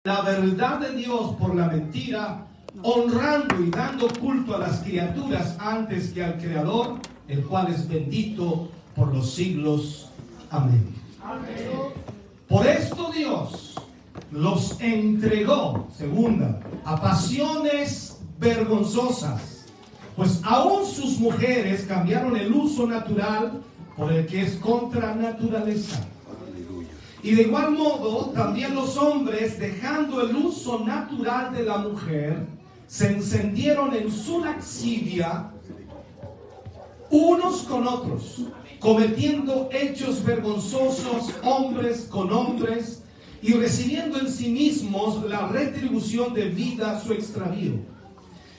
la verdad de Dios por la mentira, honrando y dando culto a las criaturas antes que al Creador, el cual es bendito por los siglos. Amén. Amén. Por esto Dios los entregó, segunda, a pasiones vergonzosas, pues aún sus mujeres cambiaron el uso natural por el que es contra naturaleza. Y de igual modo, también los hombres, dejando el uso natural de la mujer, se encendieron en su lascivia unos con otros, cometiendo hechos vergonzosos hombres con hombres y recibiendo en sí mismos la retribución debida a su extravío.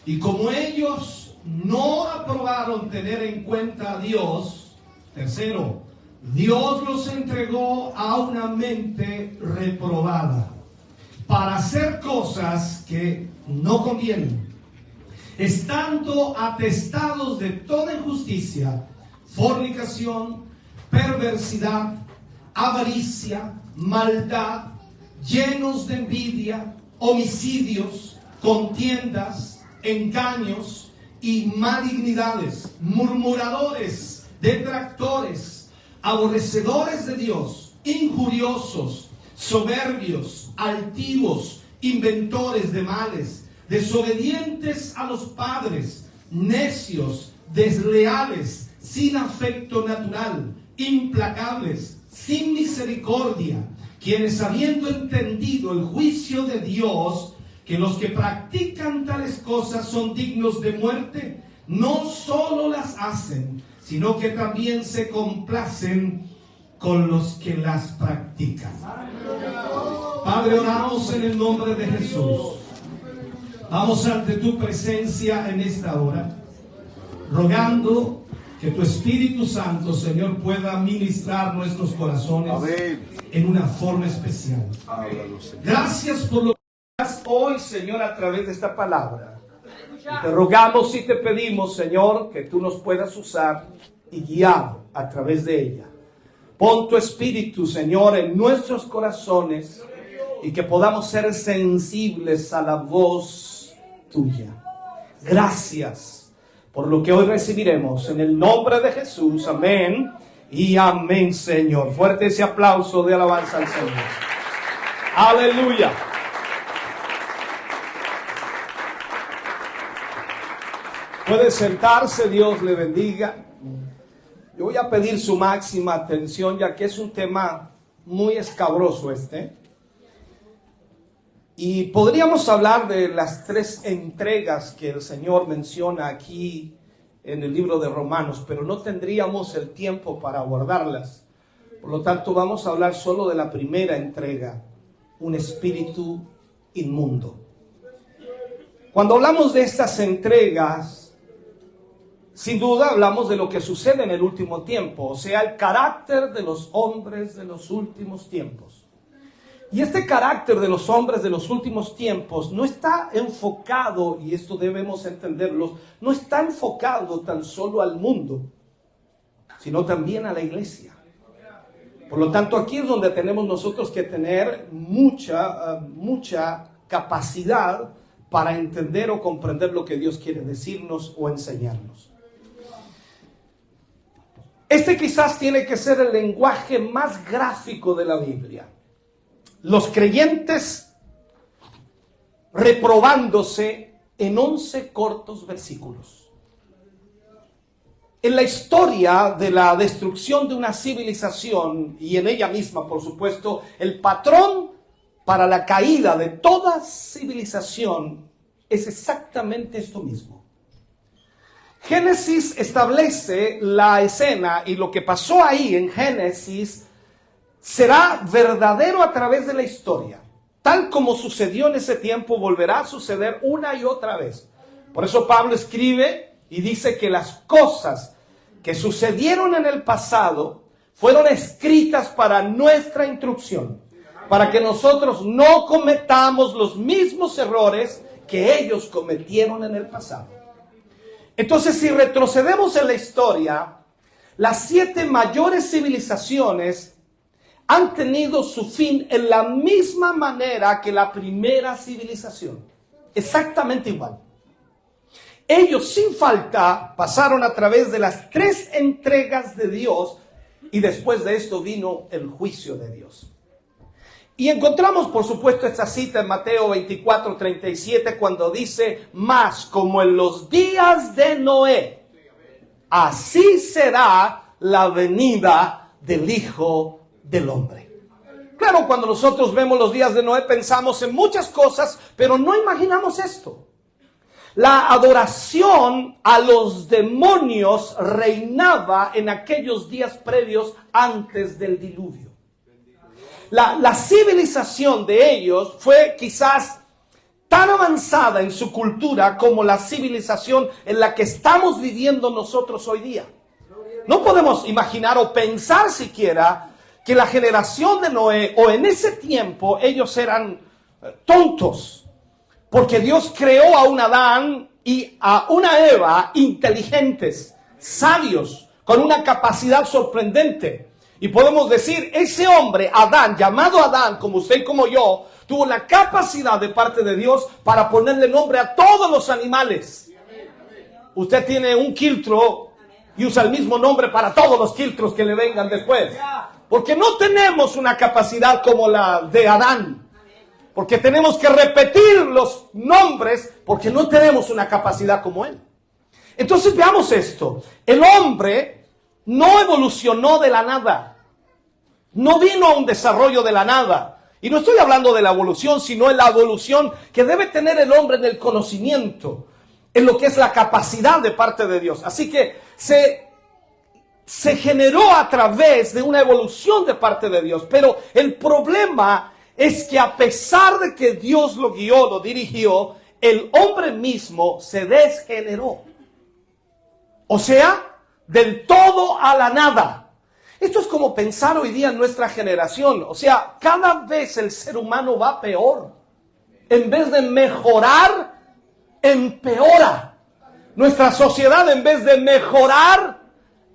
Y como ellos no aprobaron tener en cuenta a Dios, tercero, Dios los entregó a una mente reprobada para hacer cosas que no convienen, estando atestados de toda injusticia, fornicación, perversidad, avaricia, maldad, llenos de envidia, homicidios, contiendas, engaños y malignidades, murmuradores, detractores, aborrecedores de Dios, injuriosos, soberbios, altivos, inventores de males, desobedientes a los padres, necios, desleales, sin afecto natural, implacables, sin misericordia, quienes habiendo entendido el juicio de Dios, que los que practican tales cosas son dignos de muerte, no solo las hacen, sino que también se complacen con los que las practican. Padre, oramos en el nombre de Jesús. Vamos ante tu presencia en esta hora, rogando que tu Espíritu Santo, Señor, pueda ministrar nuestros corazones. Amén. En una forma especial. Amén. Gracias por lo que das hoy, Señor, a través de esta palabra. Y te rogamos y te pedimos, Señor, que tú nos puedas usar y guiar a través de ella. Pon tu Espíritu, Señor, en nuestros corazones y que podamos ser sensibles a la voz tuya. Gracias por lo que hoy recibiremos en el nombre de Jesús. Amén y amén, Señor. Fuerte ese aplauso de alabanza al Señor. Aleluya. Puede sentarse, Dios le bendiga. Yo voy a pedir su máxima atención, ya que es un tema muy escabroso este. Y podríamos hablar de las 3 entregas que el Señor menciona aquí en el libro de Romanos, pero no tendríamos el tiempo para abordarlas. Por lo tanto, vamos a hablar solo de la primera entrega, un espíritu inmundo. Cuando hablamos de estas entregas, sin duda hablamos de lo que sucede en el último tiempo, o sea, el carácter de los hombres de los últimos tiempos. Y este carácter de los hombres de los últimos tiempos no está enfocado, y esto debemos entenderlo, no está enfocado tan solo al mundo, sino también a la iglesia. Por lo tanto, aquí es donde tenemos nosotros que tener mucha capacidad para entender o comprender lo que Dios quiere decirnos o enseñarnos. Este quizás tiene que ser el lenguaje más gráfico de la Biblia. Los creyentes reprobándose en 11 cortos versículos. En la historia de la destrucción de una civilización, y en ella misma, por supuesto, el patrón para la caída de toda civilización es exactamente esto mismo. Génesis establece la escena, y lo que pasó ahí en Génesis será verdadero a través de la historia. Tal como sucedió en ese tiempo, volverá a suceder una y otra vez. Por eso Pablo escribe y dice que las cosas que sucedieron en el pasado fueron escritas para nuestra instrucción, para que nosotros no cometamos los mismos errores que ellos cometieron en el pasado. Entonces, si retrocedemos en la historia, las 7 mayores civilizaciones han tenido su fin en la misma manera que la primera civilización. Exactamente igual. Ellos sin falta pasaron a través de las 3 entregas de Dios y después de esto vino el juicio de Dios. Y encontramos, por supuesto, esta cita en Mateo 24:37 cuando dice: mas como en los días de Noé, así será la venida del Hijo del Hombre. Claro, cuando nosotros vemos los días de Noé pensamos en muchas cosas, pero no imaginamos esto. La adoración a los demonios reinaba en aquellos días previos antes del diluvio. La civilización de ellos fue quizás tan avanzada en su cultura como la civilización en la que estamos viviendo nosotros hoy día. No podemos imaginar o pensar siquiera que la generación de Noé o en ese tiempo ellos eran tontos. Porque Dios creó a un Adán y a una Eva inteligentes, sabios, con una capacidad sorprendente. Y podemos decir, ese hombre, Adán, llamado Adán, como usted y como yo, tuvo la capacidad de parte de Dios para ponerle nombre a todos los animales. Usted tiene un quiltro y usa el mismo nombre para todos los quiltros que le vengan después. Porque no tenemos una capacidad como la de Adán. Porque tenemos que repetir los nombres porque no tenemos una capacidad como él. Entonces veamos esto. El hombre no evolucionó de la nada. No vino a un desarrollo de la nada. Y no estoy hablando de la evolución, sino en la evolución que debe tener el hombre en el conocimiento, en lo que es la capacidad de parte de Dios. Así que se generó a través de una evolución de parte de Dios. Pero el problema es que a pesar de que Dios lo guió, lo dirigió, el hombre mismo se desgeneró. O sea, del todo a la nada. Esto es como pensar hoy día en nuestra generación. O sea, cada vez el ser humano va peor. En vez de mejorar, empeora. Nuestra sociedad, en vez de mejorar,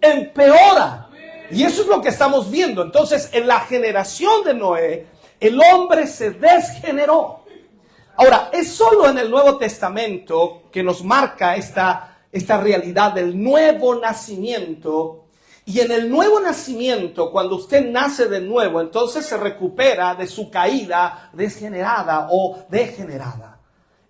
empeora. Y eso es lo que estamos viendo. Entonces, en la generación de Noé, el hombre se desgeneró. Ahora, es solo en el Nuevo Testamento que nos marca esta realidad del nuevo nacimiento. Y en el nuevo nacimiento, cuando usted nace de nuevo, entonces se recupera de su caída desgenerada o degenerada.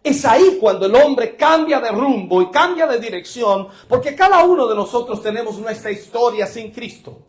Es ahí cuando el hombre cambia de rumbo y cambia de dirección, porque cada uno de nosotros tenemos nuestra historia sin Cristo.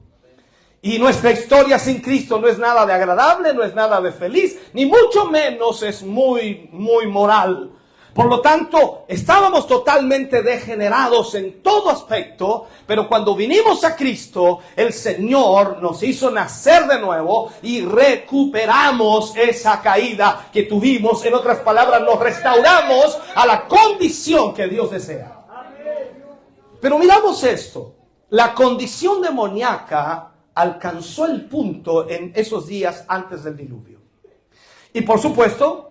Y nuestra historia sin Cristo no es nada de agradable, no es nada de feliz, ni mucho menos es muy moral. Por lo tanto, estábamos totalmente degenerados en todo aspecto, pero cuando vinimos a Cristo, el Señor nos hizo nacer de nuevo y recuperamos esa caída que tuvimos. En otras palabras, nos restauramos a la condición que Dios desea. Pero miramos esto, la condición demoníaca alcanzó el punto en esos días antes del diluvio. Y por supuesto,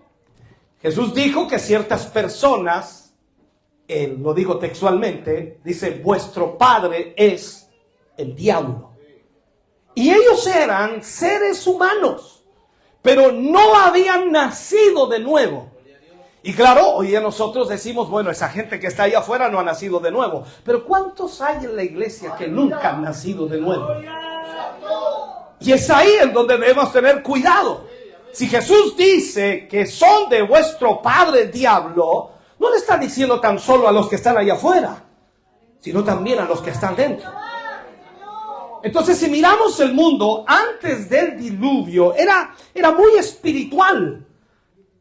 Jesús dijo que ciertas personas, él lo dijo textualmente, dice, vuestro padre es el diablo. Y ellos eran seres humanos, pero no habían nacido de nuevo. Y claro, hoy día nosotros decimos, bueno, esa gente que está ahí afuera no ha nacido de nuevo. Pero ¿cuántos hay en la iglesia que nunca han nacido de nuevo? Y es ahí en donde debemos tener cuidado. Si Jesús dice que son de vuestro padre el diablo, no le está diciendo tan solo a los que están allá afuera, sino también a los que están dentro. Entonces, si miramos el mundo antes del diluvio, era muy espiritual,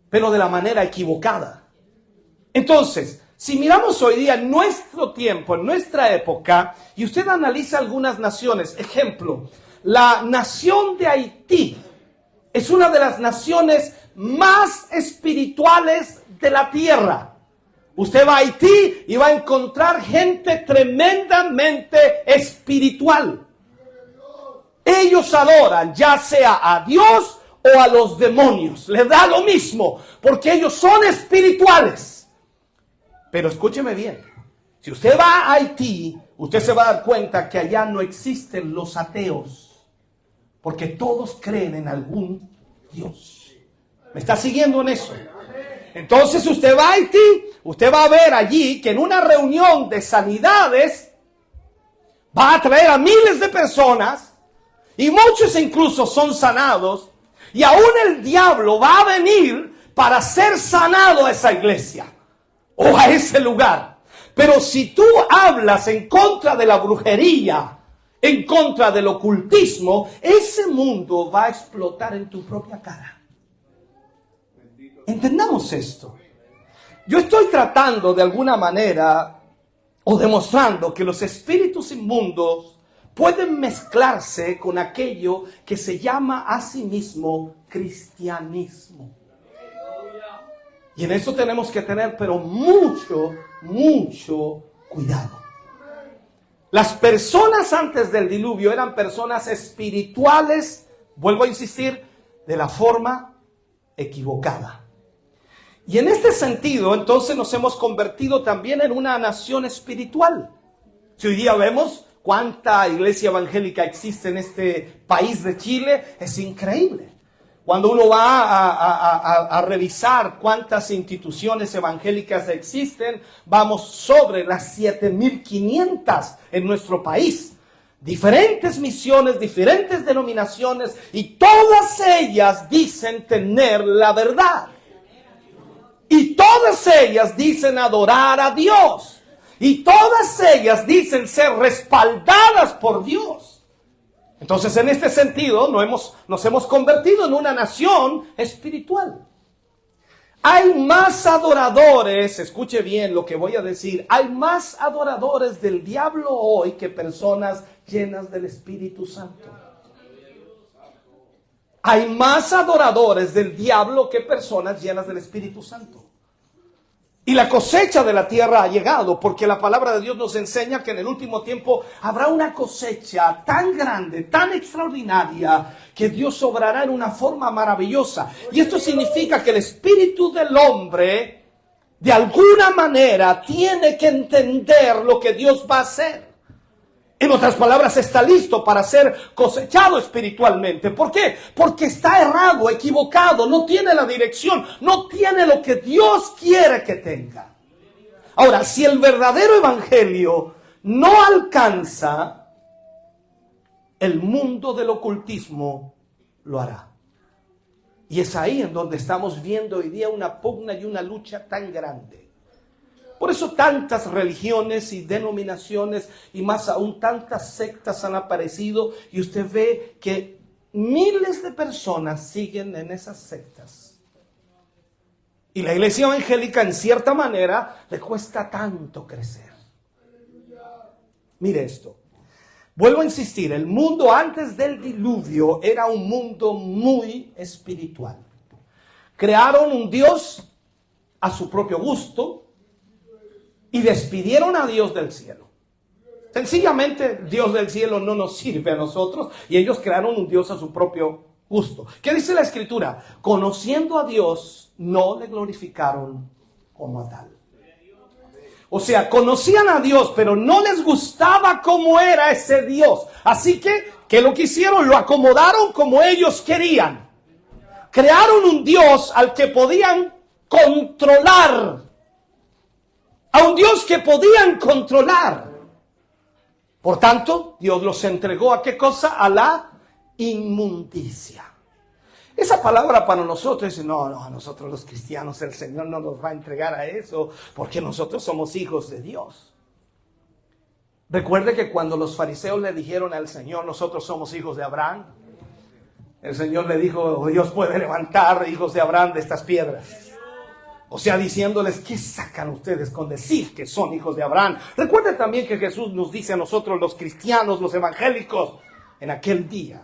pero de la manera equivocada. Entonces, si miramos hoy día en nuestro tiempo, en nuestra época, y usted analiza algunas naciones, ejemplo, la nación de Haití es una de las naciones más espirituales de la tierra. Usted va a Haití y va a encontrar gente tremendamente espiritual. Ellos adoran ya sea a Dios o a los demonios. Les da lo mismo, porque ellos son espirituales. Pero escúcheme bien. Si usted va a Haití, usted se va a dar cuenta que allá no existen los ateos. Porque todos creen en algún Dios. ¿Me está siguiendo en eso? Entonces usted va a Haití, usted va a ver allí que en una reunión de sanidades va a traer a miles de personas y muchos incluso son sanados y aún el diablo va a venir para ser sanado a esa iglesia o a ese lugar. Pero si tú hablas en contra de la brujería, en contra del ocultismo, ese mundo va a explotar en tu propia cara. Entendamos esto. Yo estoy tratando de alguna manera o demostrando que los espíritus inmundos pueden mezclarse con aquello que se llama a sí mismo cristianismo. Y en eso tenemos que tener, pero mucho cuidado. Las personas antes del diluvio eran personas espirituales, vuelvo a insistir, de la forma equivocada. Y en este sentido, entonces nos hemos convertido también en una nación espiritual. Si hoy día vemos cuánta iglesia evangélica existe en este país de Chile, es increíble. Cuando uno va a revisar cuántas instituciones evangélicas existen, vamos sobre las 7,500 en nuestro país. Diferentes misiones, diferentes denominaciones, y todas ellas dicen tener la verdad. Y todas ellas dicen adorar a Dios. Y todas ellas dicen ser respaldadas por Dios. Entonces, en este sentido, nos hemos convertido en una nación espiritual. Hay más adoradores, escuche bien lo que voy a decir, hay más adoradores del diablo hoy que personas llenas del Espíritu Santo. Hay más adoradores del diablo que personas llenas del Espíritu Santo. Y la cosecha de la tierra ha llegado, porque la palabra de Dios nos enseña que en el último tiempo habrá una cosecha tan grande, tan extraordinaria, que Dios obrará en una forma maravillosa. Y esto significa que el espíritu del hombre, de alguna manera, tiene que entender lo que Dios va a hacer. En otras palabras, está listo para ser cosechado espiritualmente. ¿Por qué? Porque está errado, equivocado, no tiene la dirección, no tiene lo que Dios quiere que tenga. Ahora, si el verdadero evangelio no alcanza, el mundo del ocultismo lo hará. Y es ahí en donde estamos viendo hoy día una pugna y una lucha tan grande. Por eso tantas religiones y denominaciones y más aún tantas sectas han aparecido y usted ve que miles de personas siguen en esas sectas. Y la iglesia evangélica en cierta manera le cuesta tanto crecer. Mire esto. Vuelvo a insistir, el mundo antes del diluvio era un mundo muy espiritual. Crearon un Dios a su propio gusto y despidieron a Dios del cielo. Sencillamente, Dios del cielo no nos sirve a nosotros y ellos crearon un Dios a su propio gusto. ¿Qué dice la Escritura? Conociendo a Dios, no le glorificaron como a tal. O sea, conocían a Dios, pero no les gustaba cómo era ese Dios. Así que lo que hicieron, lo acomodaron como ellos querían. Crearon un Dios al que podían controlar. A un Dios que podían controlar. Por tanto, Dios los entregó ¿a qué cosa? A la inmundicia. Esa palabra para nosotros es, no, a nosotros los cristianos el Señor no nos va a entregar a eso, porque nosotros somos hijos de Dios. Recuerde que cuando los fariseos le dijeron al Señor, nosotros somos hijos de Abraham, el Señor le dijo, Dios puede levantar hijos de Abraham de estas piedras. O sea, diciéndoles, ¿qué sacan ustedes con decir que son hijos de Abraham? Recuerde también que Jesús nos dice a nosotros los cristianos, los evangélicos, en aquel día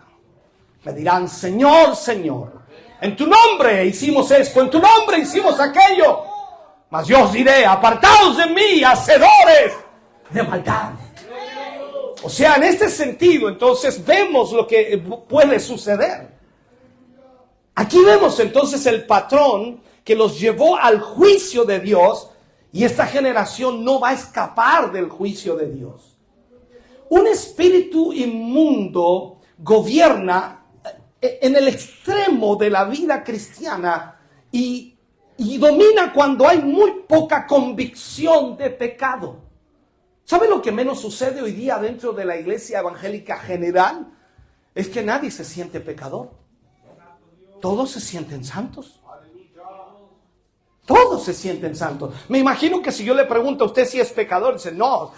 me dirán, Señor, Señor, en tu nombre hicimos esto, en tu nombre hicimos aquello. Mas yo os diré, apartaos de mí, hacedores de maldad. O sea, en este sentido, entonces vemos lo que puede suceder. Aquí vemos entonces el patrón que los llevó al juicio de Dios, y esta generación no va a escapar del juicio de Dios. Un espíritu inmundo gobierna en el extremo de la vida cristiana y domina cuando hay muy poca convicción de pecado. ¿Sabe lo que menos sucede hoy día dentro de la iglesia evangélica general? Es que nadie se siente pecador. Todos se sienten santos. Todos se sienten santos. Me imagino que si yo le pregunto a usted si es pecador, dice, no,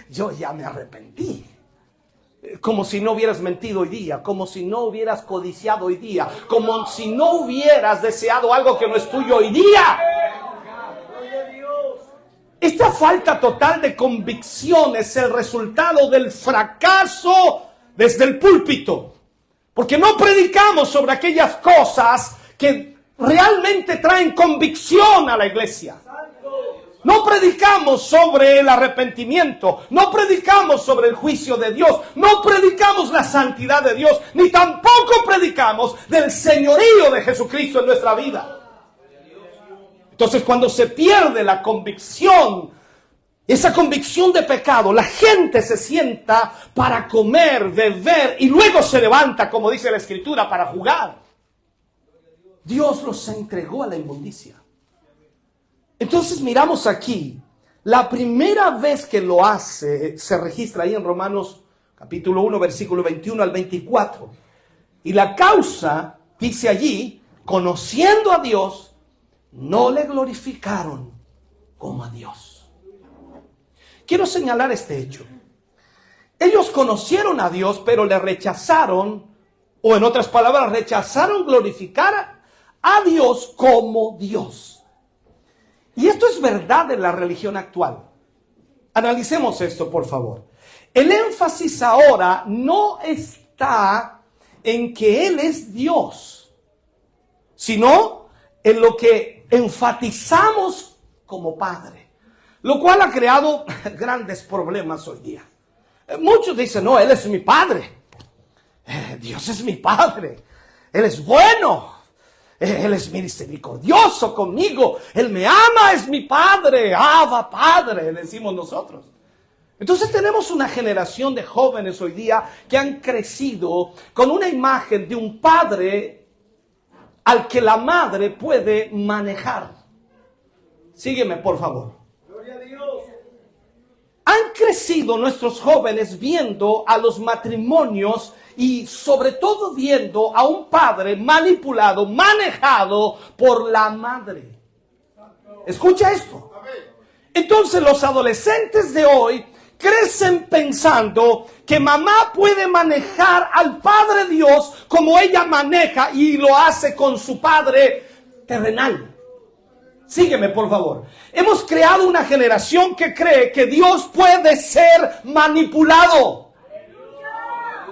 yo ya me arrepentí. Como si no hubieras mentido hoy día, como si no hubieras codiciado hoy día, como si no hubieras deseado algo que no es tuyo hoy día. Esta falta total de convicción es el resultado del fracaso desde el púlpito. Porque no predicamos sobre aquellas cosas que realmente traen convicción a la iglesia. No predicamos sobre el arrepentimiento, no predicamos sobre el juicio de Dios, no predicamos la santidad de Dios, ni tampoco predicamos del señorío de Jesucristo en nuestra vida. Entonces, cuando se pierde la convicción, esa convicción de pecado, la gente se sienta para comer, beber y luego se levanta, como dice la Escritura, para jugar. Dios los entregó a la inmundicia. Entonces miramos aquí, la primera vez que lo hace, se registra ahí en Romanos capítulo 1, versículo 21 al 24. Y la causa, dice allí, conociendo a Dios, no le glorificaron como a Dios. Quiero señalar este hecho. Ellos conocieron a Dios, pero le rechazaron, o en otras palabras, rechazaron glorificar a Dios como Dios. Y esto es verdad en la religión actual. Analicemos esto, por favor. El énfasis ahora no está en que Él es Dios, sino en lo que enfatizamos como Padre, lo cual ha creado grandes problemas hoy día. Muchos dicen, no, Él es mi Padre. Dios es mi Padre. Él es bueno. Él es misericordioso conmigo. Él me ama, es mi Padre. Abba, Padre, decimos nosotros. Entonces tenemos una generación de jóvenes hoy día que han crecido con una imagen de un padre al que la madre puede manejar. Sígueme, por favor. Gloria a Dios. Han crecido nuestros jóvenes viendo a los matrimonios y sobre todo viendo a un padre manipulado, manejado por la madre. Escucha esto. Entonces los adolescentes de hoy crecen pensando que mamá puede manejar al Padre Dios como ella maneja y lo hace con su padre terrenal. Sígueme, por favor. Hemos creado una generación que cree que Dios puede ser manipulado.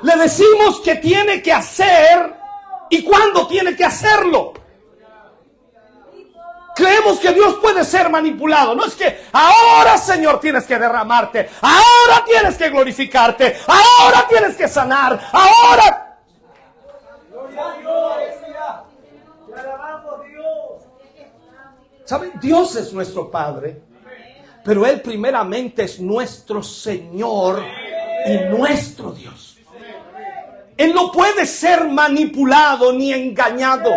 Le decimos que tiene que hacer y cuándo tiene que hacerlo. Creemos que Dios puede ser manipulado. No es que ahora, Señor, tienes que derramarte. Ahora tienes que glorificarte. Ahora tienes que sanar. Ahora. Gloria a Dios. Te alabamos, Dios. ¿Saben? Dios es nuestro Padre. Pero Él primeramente es nuestro Señor y nuestro Dios. Él no puede ser manipulado ni engañado.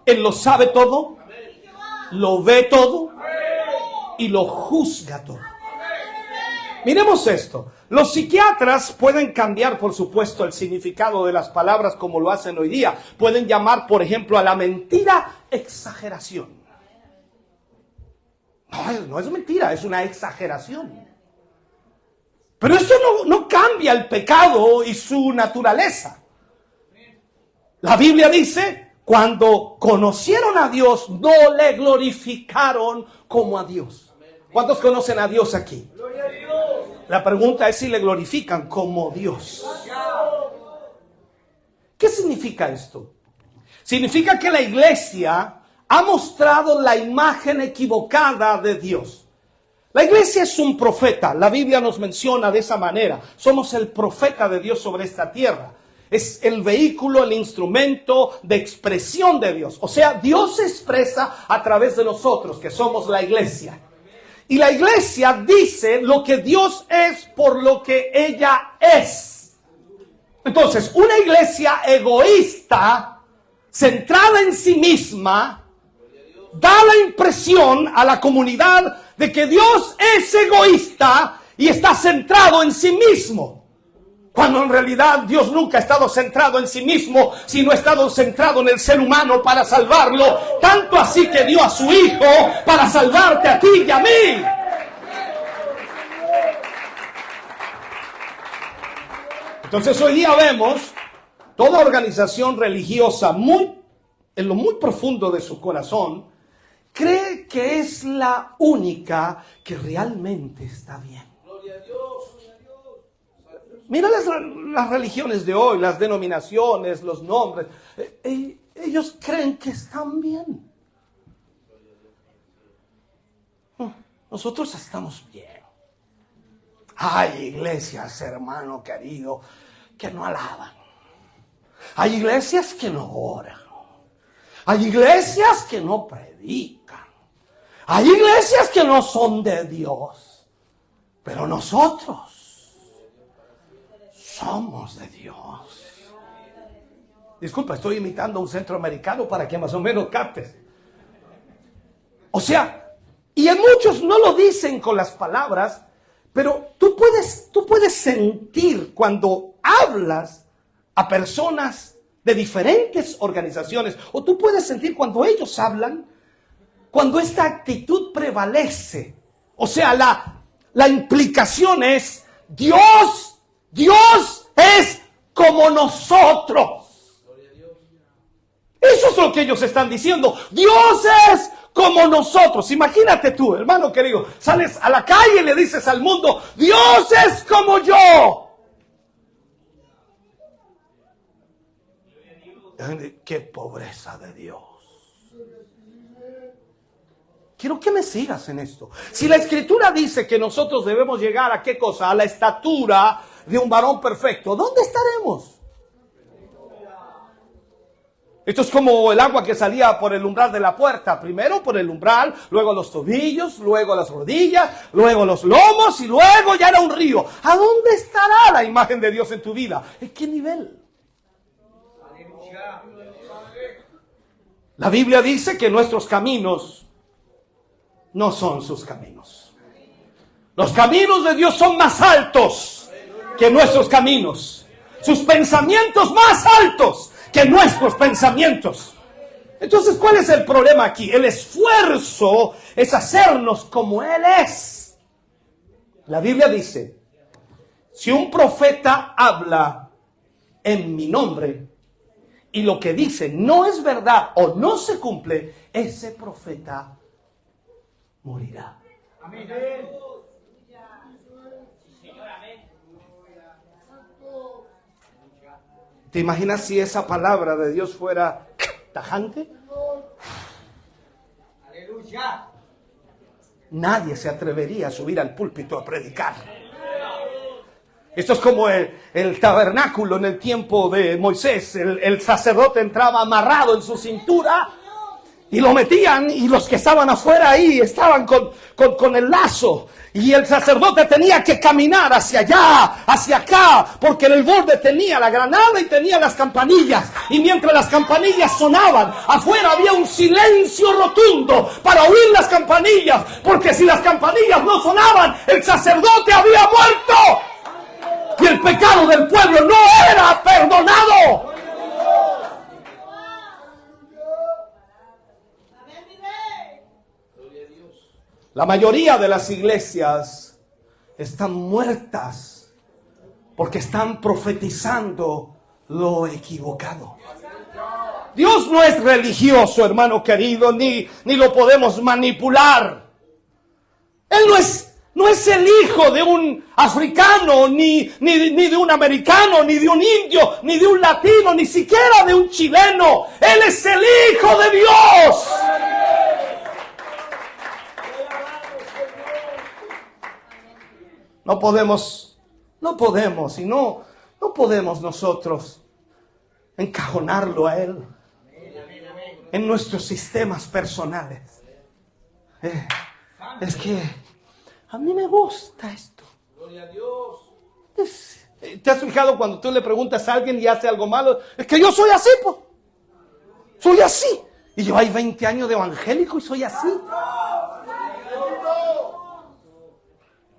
Él lo sabe todo, lo ve todo y lo juzga todo. Miremos esto. Los psiquiatras pueden cambiar, por supuesto, el significado de las palabras como lo hacen hoy día. Pueden llamar, por ejemplo, a la mentira exageración. No es mentira, es una exageración. Pero eso no cambia el pecado y su naturaleza. La Biblia dice, cuando conocieron a Dios, no le glorificaron como a Dios. ¿Cuántos conocen a Dios aquí? La pregunta es si le glorifican como Dios. ¿Qué significa esto? Significa que la iglesia ha mostrado la imagen equivocada de Dios. La iglesia es un profeta. La Biblia nos menciona de esa manera. Somos el profeta de Dios sobre esta tierra. Es el vehículo, el instrumento de expresión de Dios. O sea, Dios se expresa a través de nosotros, que somos la iglesia. Y la iglesia dice lo que Dios es por lo que ella es. Entonces, una iglesia egoísta, centrada en sí misma, da la impresión a la comunidad de que Dios es egoísta y está centrado en sí mismo. Cuando en realidad Dios nunca ha estado centrado en sí mismo, sino ha estado centrado en el ser humano para salvarlo. Tanto así que dio a su Hijo para salvarte a ti y a mí. Entonces hoy día vemos toda organización religiosa en lo muy profundo de su corazón, cree que es la única que realmente está bien. Gloria a Dios. Mira las religiones de hoy, las denominaciones, los nombres. Ellos creen que están bien. Nosotros estamos bien. Hay iglesias, hermano querido, que no alaban. Hay iglesias que no oran. Hay iglesias que no predican. Hay iglesias que no son de Dios. Pero nosotros somos de Dios. Disculpa, estoy imitando a un centroamericano para que más o menos captes. O sea, y en muchos no lo dicen con las palabras, pero tú puedes sentir cuando hablas a personas de diferentes organizaciones, o tú puedes sentir cuando ellos hablan, cuando esta actitud prevalece. O sea, la implicación es, Dios es como nosotros. Eso es lo que ellos están diciendo. Dios es como nosotros. Imagínate tú, hermano querido, sales a la calle y le dices al mundo, Dios es como yo. Qué pobreza de Dios. Quiero que me sigas en esto. Si la Escritura dice que nosotros debemos llegar a ¿qué cosa? A la estatura de un varón perfecto, ¿dónde estaremos? Esto es como el agua que salía por el umbral de la puerta. Primero por el umbral, luego los tobillos, luego las rodillas, luego los lomos y luego ya era un río. ¿A dónde estará la imagen de Dios en tu vida? ¿En qué nivel? La Biblia dice que nuestros caminos no son sus caminos. Los caminos de Dios son más altos que nuestros caminos. Sus pensamientos más altos que nuestros pensamientos. Entonces, ¿cuál es el problema aquí? El esfuerzo es hacernos como Él es. La Biblia dice, si un profeta habla en mi nombre y lo que dice no es verdad o no se cumple, ese profeta morirá. Amén. ¿Te imaginas si esa palabra de Dios fuera tajante? Aleluya. Nadie se atrevería a subir al púlpito a predicar. Esto es como el tabernáculo en el tiempo de Moisés. El sacerdote entraba amarrado en su cintura y lo metían, y los que estaban afuera ahí estaban con el lazo. Y el sacerdote tenía que caminar hacia allá, hacia acá, porque en el borde tenía la granada y tenía las campanillas. Y mientras las campanillas sonaban, afuera había un silencio rotundo para oír las campanillas. Porque si las campanillas no sonaban, el sacerdote había muerto. Y el pecado del pueblo no era perdonado. La mayoría de las iglesias están muertas porque están profetizando lo equivocado. Dios no es religioso, hermano querido, ni lo podemos manipular. Él no es el hijo de un africano, ni de un americano, ni de un indio, ni de un latino, ni siquiera de un chileno. Él es el Hijo de Dios. No podemos nosotros encajonarlo a Él en nuestros sistemas personales. Es que a mí me gusta esto. Gloria a Dios. ¿Te has fijado cuando tú le preguntas a alguien y hace algo malo? Es que yo soy así, pues. Soy así. Y yo hay 20 años de evangélico y soy así.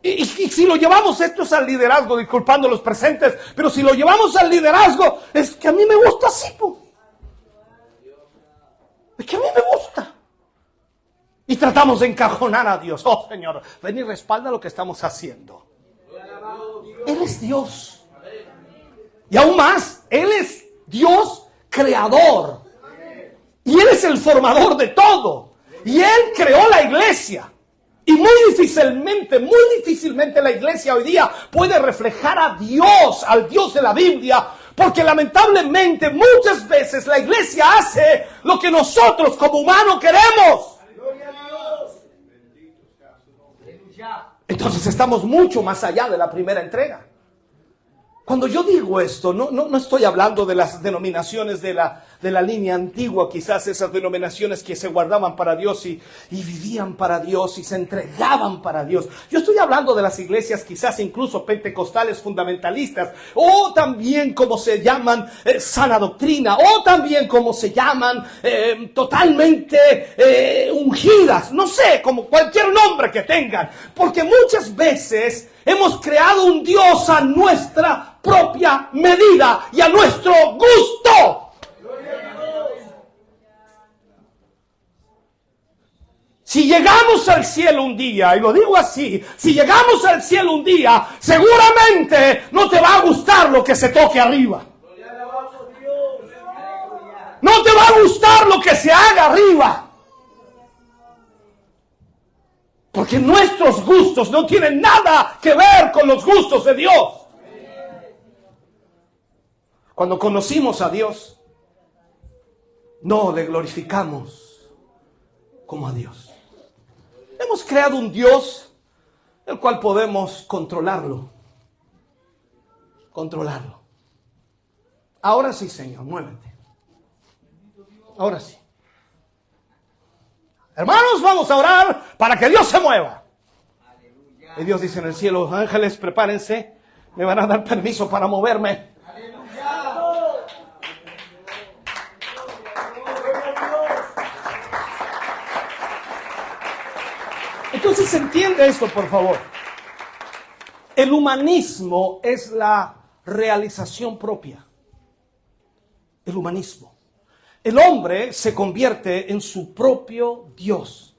Y si lo llevamos, esto es al liderazgo, disculpando los presentes, pero si lo llevamos al liderazgo, es que a mí me gusta así, pues. Es que a mí me gusta. Y tratamos de encajonar a Dios. Oh, Señor, ven y respalda lo que estamos haciendo. Él es Dios. Y aún más, Él es Dios creador. Y Él es el formador de todo. Y Él creó la iglesia. Y muy difícilmente la iglesia hoy día puede reflejar a Dios, al Dios de la Biblia. Porque lamentablemente muchas veces la iglesia hace lo que nosotros como humanos queremos. Entonces estamos mucho más allá de la primera entrega. Cuando yo digo esto, no estoy hablando de las denominaciones de la línea antigua, quizás esas denominaciones que se guardaban para Dios y vivían para Dios y se entregaban para Dios. Yo estoy hablando de las iglesias quizás incluso pentecostales fundamentalistas, o también como se llaman sana doctrina, o también como se llaman totalmente ungidas, no sé, como cualquier nombre que tengan, porque muchas veces hemos creado un Dios a nuestra propia medida y a nuestro gusto. Si llegamos al cielo un día, y lo digo así, si llegamos al cielo un día, seguramente no te va a gustar lo que se toque arriba. No te va a gustar lo que se haga arriba. Porque nuestros gustos no tienen nada que ver con los gustos de Dios. Cuando conocimos a Dios, no le glorificamos como a Dios. Hemos creado un Dios el cual podemos controlarlo. Controlarlo. Ahora sí, Señor, muévete. Ahora sí. Hermanos, vamos a orar para que Dios se mueva. Y Dios dice en el cielo, ángeles, prepárense, me van a dar permiso para moverme. Entonces entiende esto, por favor. El humanismo es la realización propia. El humanismo. El hombre se convierte en su propio Dios.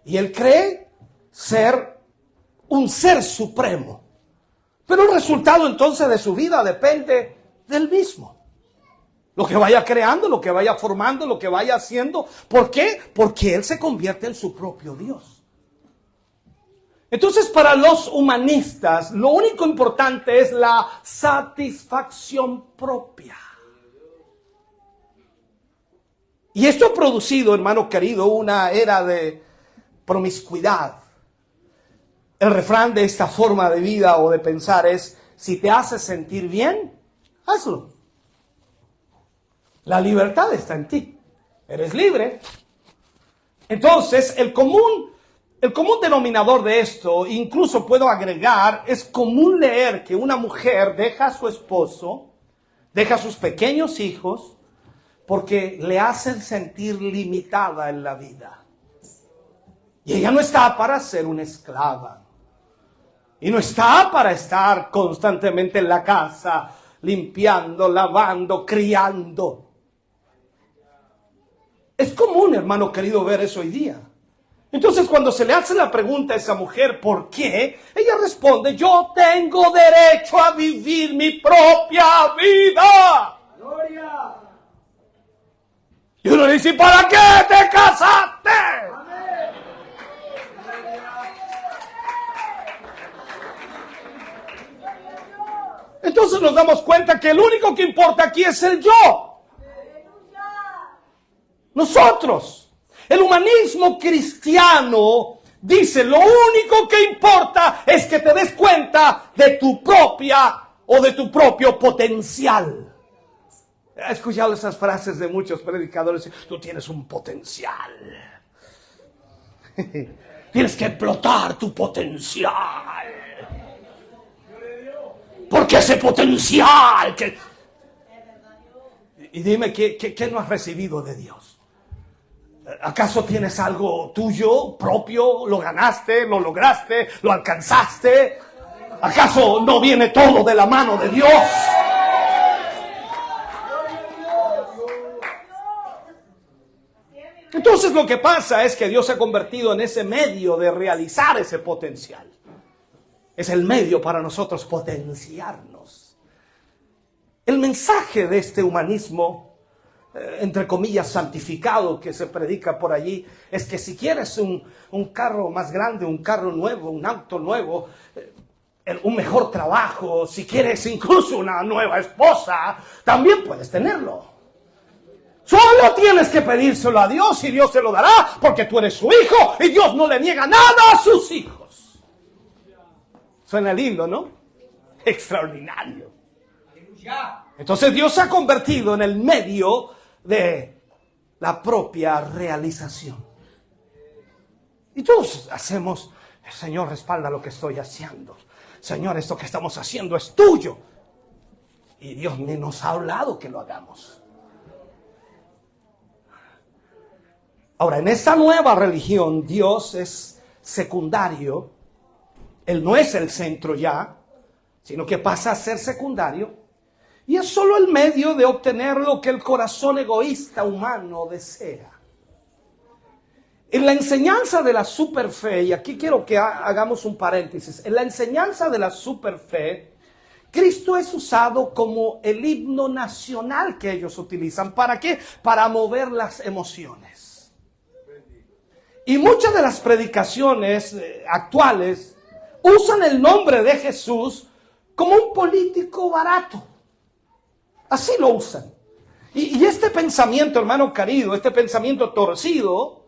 Y él cree ser un ser supremo. Pero el resultado entonces de su vida depende del mismo. Lo que vaya creando, lo que vaya formando, lo que vaya haciendo. ¿Por qué? Porque él se convierte en su propio Dios. Entonces, para los humanistas, lo único importante es la satisfacción propia. Y esto ha producido, hermano querido, una era de promiscuidad. El refrán de esta forma de vida o de pensar es, si te hace sentir bien, hazlo. La libertad está en ti. Eres libre. Entonces, el común denominador de esto, incluso puedo agregar, es común leer que una mujer deja a su esposo, deja a sus pequeños hijos, porque le hacen sentir limitada en la vida. Y ella no está para ser una esclava. Y no está para estar constantemente en la casa, limpiando, lavando, criando. Es común, hermano querido, ver eso hoy día. Entonces, cuando se le hace la pregunta a esa mujer, ¿por qué? Ella responde, yo tengo derecho a vivir mi propia vida. ¡Gloria! Y uno dice, ¿para qué te casaste? Amén. Entonces nos damos cuenta que el único que importa aquí es el yo. Nosotros. El humanismo cristiano dice, lo único que importa es que te des cuenta de tu propia o de tu propio potencial. He escuchado esas frases de muchos predicadores, tú tienes un potencial. Tienes que explotar tu potencial. Porque ese potencial que... Y dime, ¿qué no has recibido de Dios? ¿Acaso tienes algo tuyo, propio? ¿Lo ganaste? ¿Lo lograste? ¿Lo alcanzaste? ¿Acaso no viene todo de la mano de Dios? Entonces lo que pasa es que Dios se ha convertido en ese medio de realizar ese potencial. Es el medio para nosotros potenciarnos. El mensaje de este humanismo, entre comillas, santificado que se predica por allí, es que si quieres un carro más grande, un carro nuevo, un auto nuevo, un mejor trabajo, si quieres incluso una nueva esposa, también puedes tenerlo. Solo tienes que pedírselo a Dios y Dios se lo dará, porque tú eres su hijo y Dios no le niega nada a sus hijos. Suena lindo, ¿no? Extraordinario. Entonces Dios se ha convertido en el medio de la propia realización. Y todos hacemos, Señor, respalda lo que estoy haciendo. Señor, esto que estamos haciendo es tuyo. Y Dios ni nos ha hablado que lo hagamos. Ahora, en esta nueva religión, Dios es secundario. Él no es el centro ya, sino que pasa a ser secundario. Y es solo el medio de obtener lo que el corazón egoísta humano desea. En la enseñanza de la superfe, y aquí quiero que hagamos un paréntesis, en la enseñanza de la superfe, Cristo es usado como el himno nacional que ellos utilizan. ¿Para qué? Para mover las emociones. Y muchas de las predicaciones actuales usan el nombre de Jesús como un político barato. Así lo usan. Y este pensamiento, hermano querido, este pensamiento torcido,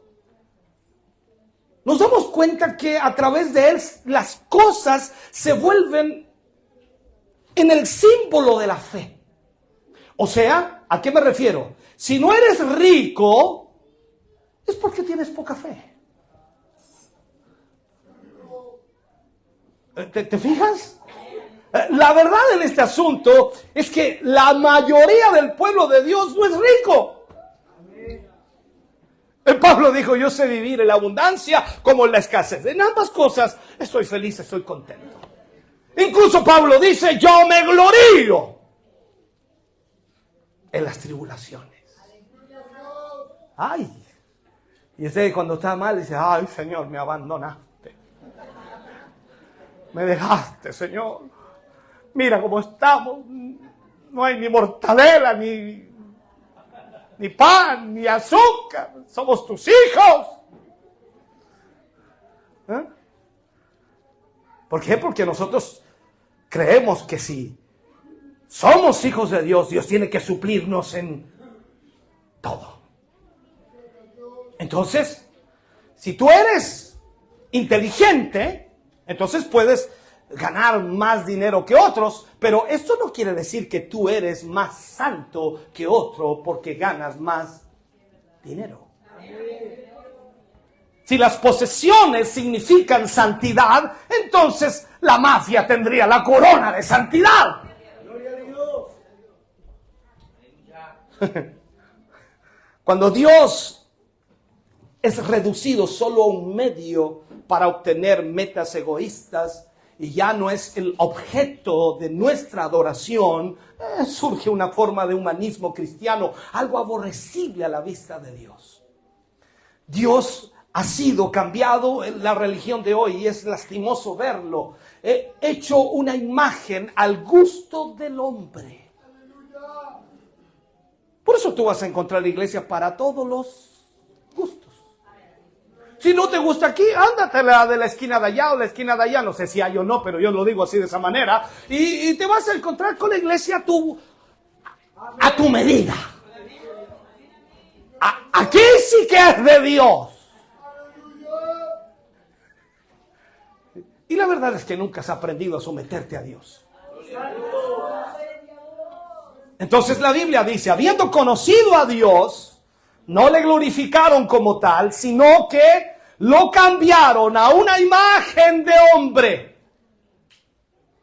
nos damos cuenta que a través de él las cosas se vuelven en el símbolo de la fe. O sea, ¿a qué me refiero? Si no eres rico, es porque tienes poca fe. ¿Te fijas? La verdad en este asunto es que la mayoría del pueblo de Dios no es rico. Pablo dijo, yo sé vivir en la abundancia como en la escasez. En ambas cosas estoy feliz, estoy contento. Incluso Pablo dice, yo me glorío en las tribulaciones. Ay. Y usted cuando está mal dice, ay Señor, me abandonaste. Me dejaste, Señor. Mira cómo estamos. No hay ni mortadela, ni pan, ni azúcar. Somos tus hijos. ¿Eh? ¿Por qué? Porque nosotros creemos que si somos hijos de Dios, Dios tiene que suplirnos en todo. Entonces, si tú eres inteligente, entonces puedes ganar más dinero que otros, pero esto no quiere decir que tú eres más santo que otro porque ganas más dinero. Si las posesiones significan santidad, entonces la mafia tendría la corona de santidad. Cuando Dios es reducido solo a un medio para obtener metas egoístas y ya no es el objeto de nuestra adoración, surge una forma de humanismo cristiano, algo aborrecible a la vista de Dios. Dios ha sido cambiado en la religión de hoy y es lastimoso verlo. Hecho una imagen al gusto del hombre. Por eso tú vas a encontrar iglesia para todos los gustos. Si no te gusta aquí, ándate la de la esquina de allá o la esquina de allá. No sé si hay o no, pero yo lo digo así de esa manera. Y te vas a encontrar con la iglesia a tu medida. Aquí sí que es de Dios. Y la verdad es que nunca has aprendido a someterte a Dios. Entonces la Biblia dice, habiendo conocido a Dios, no le glorificaron como tal, sino que lo cambiaron a una imagen de hombre.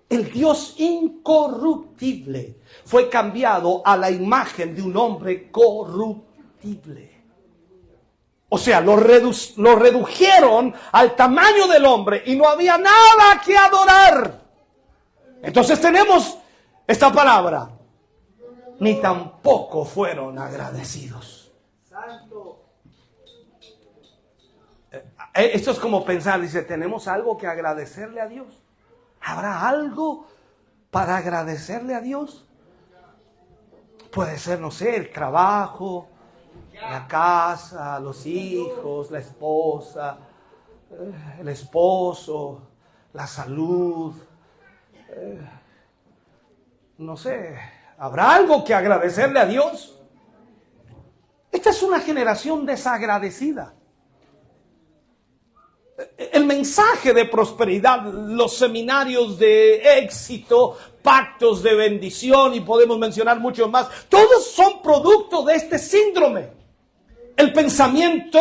el Dios incorruptible fue cambiado a la imagen de un hombre corruptible. O sea, lo redujeron al tamaño del hombre y no había nada que adorar. Entonces tenemos esta palabra: ni tampoco fueron agradecidos. Esto es como pensar, dice, ¿tenemos algo que agradecerle a Dios? ¿Habrá algo para agradecerle a Dios? Puede ser, no sé, el trabajo, la casa, los hijos, la esposa, el esposo, la salud. No sé, ¿habrá algo que agradecerle a Dios? Esta es una generación desagradecida. El mensaje de prosperidad, los seminarios de éxito, pactos de bendición y podemos mencionar mucho más, todos son producto de este síndrome. El pensamiento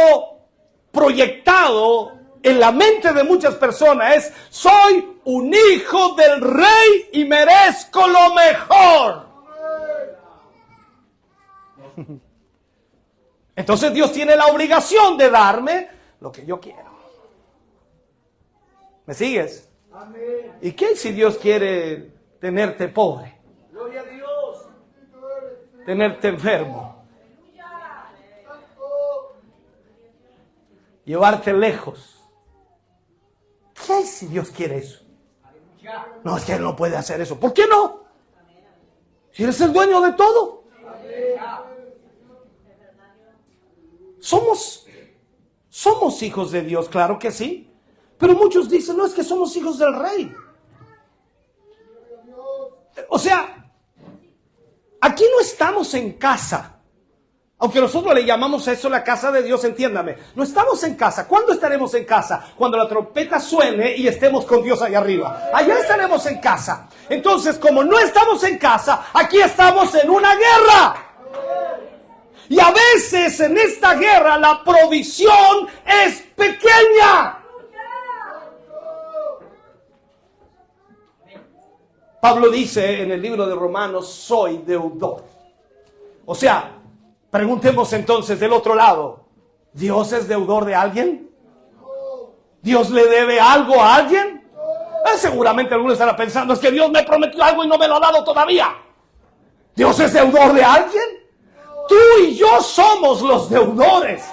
proyectado en la mente de muchas personas es: soy un hijo del rey y merezco lo mejor. Entonces Dios tiene la obligación de darme lo que yo quiero. ¿Me sigues? Amén. ¿Y qué si Dios quiere tenerte pobre? Gloria a Dios. Tenerte enfermo. Llevarte lejos. ¿Qué si Dios quiere eso? No, es que Él no puede hacer eso. ¿Por qué no? Si Él es el dueño de todo. Somos hijos de Dios, claro que sí. Pero muchos dicen, no, es que somos hijos del rey. O sea, aquí no estamos en casa. Aunque nosotros le llamamos a eso la casa de Dios, entiéndame. No estamos en casa. ¿Cuándo estaremos en casa? Cuando la trompeta suene y estemos con Dios allá arriba. Allá estaremos en casa. Entonces, como no estamos en casa, aquí estamos en una guerra. Y a veces en esta guerra la provisión es pequeña. Pablo dice en el libro de Romanos, soy deudor. O sea, preguntemos entonces del otro lado, ¿Dios es deudor de alguien? ¿Dios le debe algo a alguien? Seguramente algunos estarán pensando, es que Dios me prometió algo y no me lo ha dado todavía. ¿Dios es deudor de alguien? Tú y yo somos los deudores.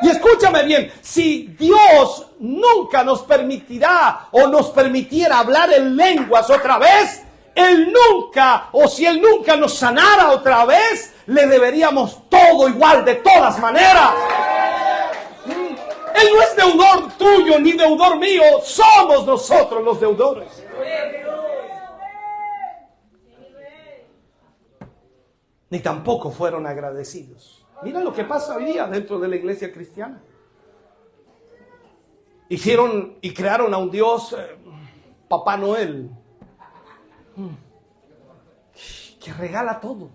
Y escúchame bien, si Dios nunca nos permitirá o nos permitiera hablar en lenguas otra vez, Él nunca, o si Él nunca nos sanara otra vez, le deberíamos todo igual de todas maneras. Él no es deudor tuyo ni deudor mío, somos nosotros los deudores. Ni tampoco fueron agradecidos. Mira lo que pasa hoy día dentro de la iglesia cristiana. Hicieron y crearon a un Dios, Papá Noel, que regala todo.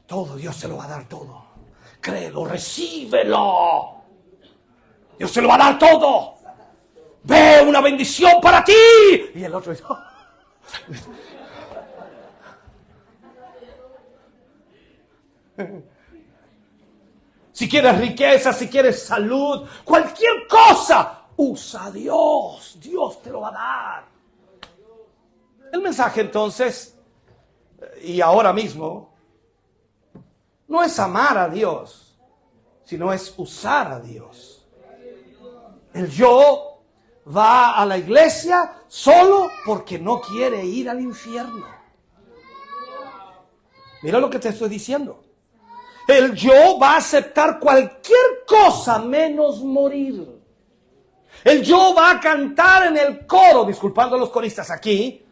Todo, Dios se lo va a dar todo. Créelo, recíbelo. Dios se lo va a dar todo. Ve una bendición para ti. Y el otro dice, si quieres riqueza, si quieres salud, cualquier cosa, usa a Dios. Dios te lo va a dar. El mensaje entonces, y ahora mismo, no es amar a Dios, sino es usar a Dios. El yo va a la iglesia solo porque no quiere ir al infierno. Mira lo que te estoy diciendo. El yo va a aceptar cualquier cosa menos morir. El yo va a cantar en el coro, disculpando a los coristas aquí.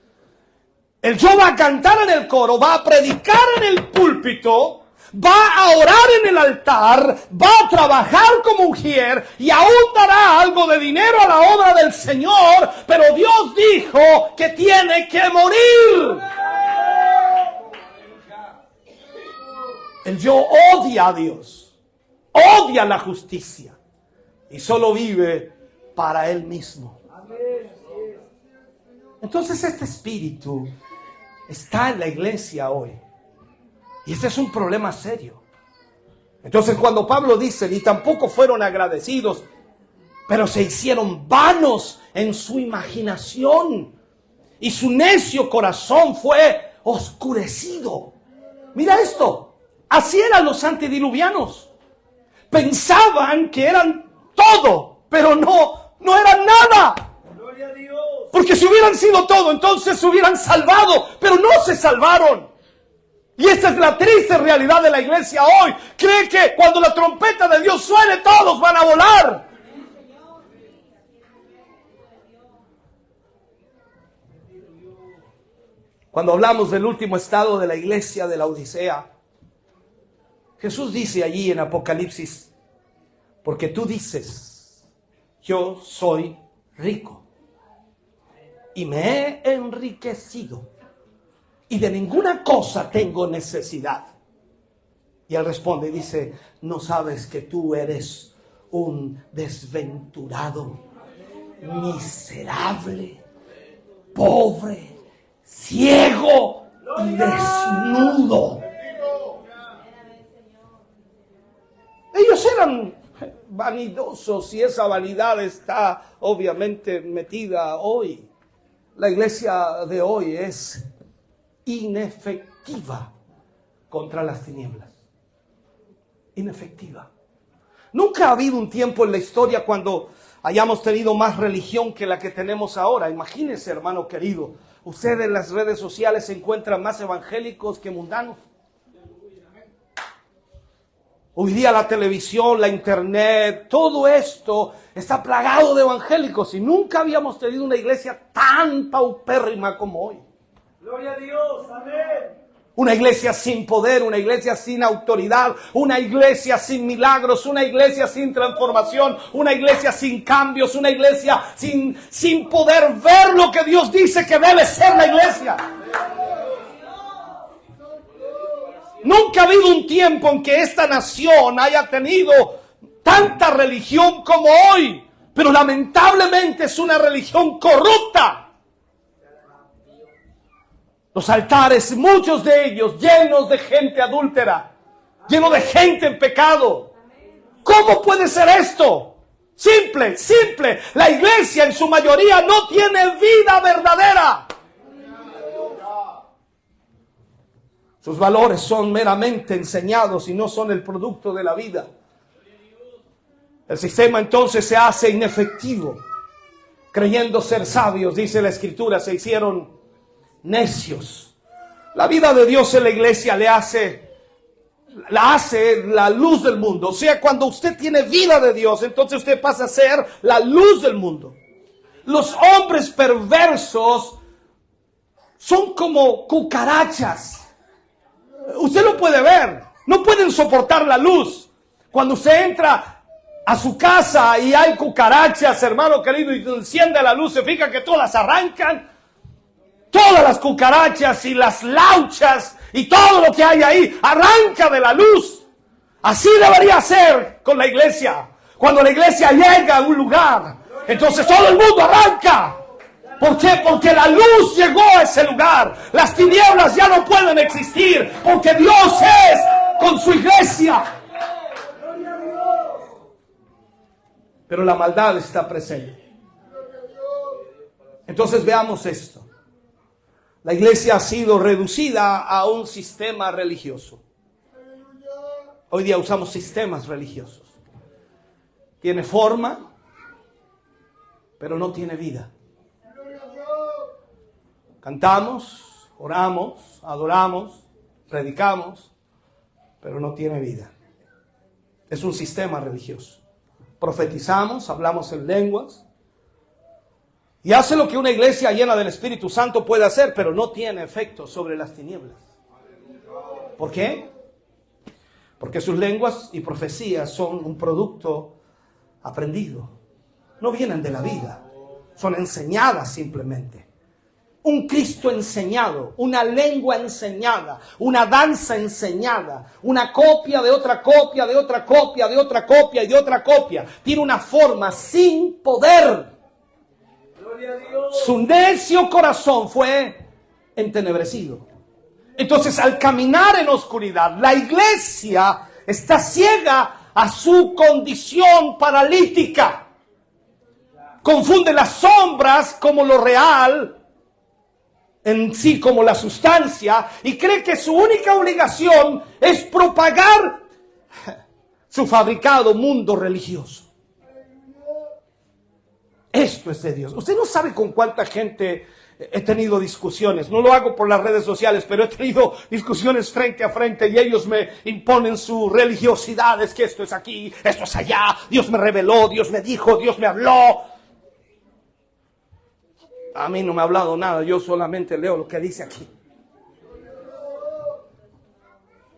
El yo va a cantar en el coro, va a predicar en el púlpito, va a orar en el altar, va a trabajar como mujer y aún dará algo de dinero a la obra del Señor, pero Dios dijo que tiene que morir. El yo odia a Dios, odia la justicia y solo vive para él mismo. Entonces este espíritu está en la iglesia hoy. Y este es un problema serio. Entonces cuando Pablo dice, ni tampoco fueron agradecidos, pero se hicieron vanos en su imaginación, y su necio corazón fue oscurecido. Mira esto, así eran los antediluvianos. Pensaban que eran todo, pero no eran nada. Gloria a Dios. Porque si hubieran sido todo, entonces se hubieran salvado, pero no se salvaron. Y esta es la triste realidad de la iglesia hoy. Cree que cuando la trompeta de Dios suene, todos van a volar. Cuando hablamos del último estado de la iglesia de la Odisea, Jesús dice allí en Apocalipsis, porque tú dices, yo soy rico y me he enriquecido y de ninguna cosa tengo necesidad. Y él responde y dice, no sabes que tú eres un desventurado, miserable, pobre, ciego y desnudo. Ellos eran vanidosos y esa vanidad está obviamente metida hoy. La iglesia de hoy es inefectiva contra las tinieblas. Inefectiva. Nunca ha habido un tiempo en la historia cuando hayamos tenido más religión que la que tenemos ahora. Imagínense, hermano querido, usted en las redes sociales se encuentra más evangélicos que mundanos. Hoy día la televisión, la internet, todo esto está plagado de evangélicos y nunca habíamos tenido una iglesia tan paupérrima como hoy. Gloria a Dios, amén. Una iglesia sin poder, una iglesia sin autoridad, una iglesia sin milagros, una iglesia sin transformación, una iglesia sin cambios, una iglesia sin poder ver lo que Dios dice que debe ser la iglesia. Nunca ha habido un tiempo en que esta nación haya tenido tanta religión como hoy, pero lamentablemente es una religión corrupta. Los altares, muchos de ellos llenos de gente adúltera, llenos de gente en pecado. ¿Cómo puede ser esto? Simple. La iglesia en su mayoría no tiene vida verdadera. Sus valores son meramente enseñados y no son el producto de la vida. El sistema entonces se hace inefectivo. Creyendo ser sabios, dice la Escritura, se hicieron necios. La vida de Dios en la iglesia la hace la luz del mundo. O sea, cuando usted tiene vida de Dios, entonces usted pasa a ser la luz del mundo. Los hombres perversos son como cucarachas. Usted lo puede ver. No pueden soportar la luz. Cuando usted entra a su casa y hay cucarachas, hermano querido, y enciende la luz, se fija que todas las arrancan. Todas las cucarachas y las lauchas y todo lo que hay ahí arranca de la luz. Así debería ser con la iglesia. Cuando la iglesia llega a un lugar, entonces todo el mundo arranca. ¿Por qué? Porque la luz llegó a ese lugar. Las tinieblas ya no pueden existir porque Dios es con su iglesia. Pero la maldad está presente. Entonces veamos esto. La iglesia ha sido reducida a un sistema religioso. Hoy día usamos sistemas religiosos. Tiene forma, pero no tiene vida. Cantamos, oramos, adoramos, predicamos, pero no tiene vida. Es un sistema religioso. Profetizamos, hablamos en lenguas. Y hace lo que una iglesia llena del Espíritu Santo puede hacer, pero no tiene efecto sobre las tinieblas. ¿Por qué? Porque sus lenguas y profecías son un producto aprendido. No vienen de la vida, son enseñadas simplemente. Un Cristo enseñado, una lengua enseñada, una danza enseñada, una copia de otra copia, de otra copia, de otra copia y de otra copia. Tiene una forma sin poder. Gloria a Dios. Su necio corazón fue entenebrecido. Entonces, al caminar en oscuridad, la iglesia está ciega a su condición paralítica. Confunde las sombras como lo real, en sí como la sustancia, y cree que su única obligación es propagar su fabricado mundo religioso. Esto es de Dios. Usted no sabe con cuánta gente he tenido discusiones. No lo hago por las redes sociales, pero he tenido discusiones frente a frente y ellos me imponen su religiosidad. Es que esto es aquí, esto es allá. Dios me reveló, Dios me dijo, Dios me habló. A mí no me ha hablado nada, yo solamente leo lo que dice aquí.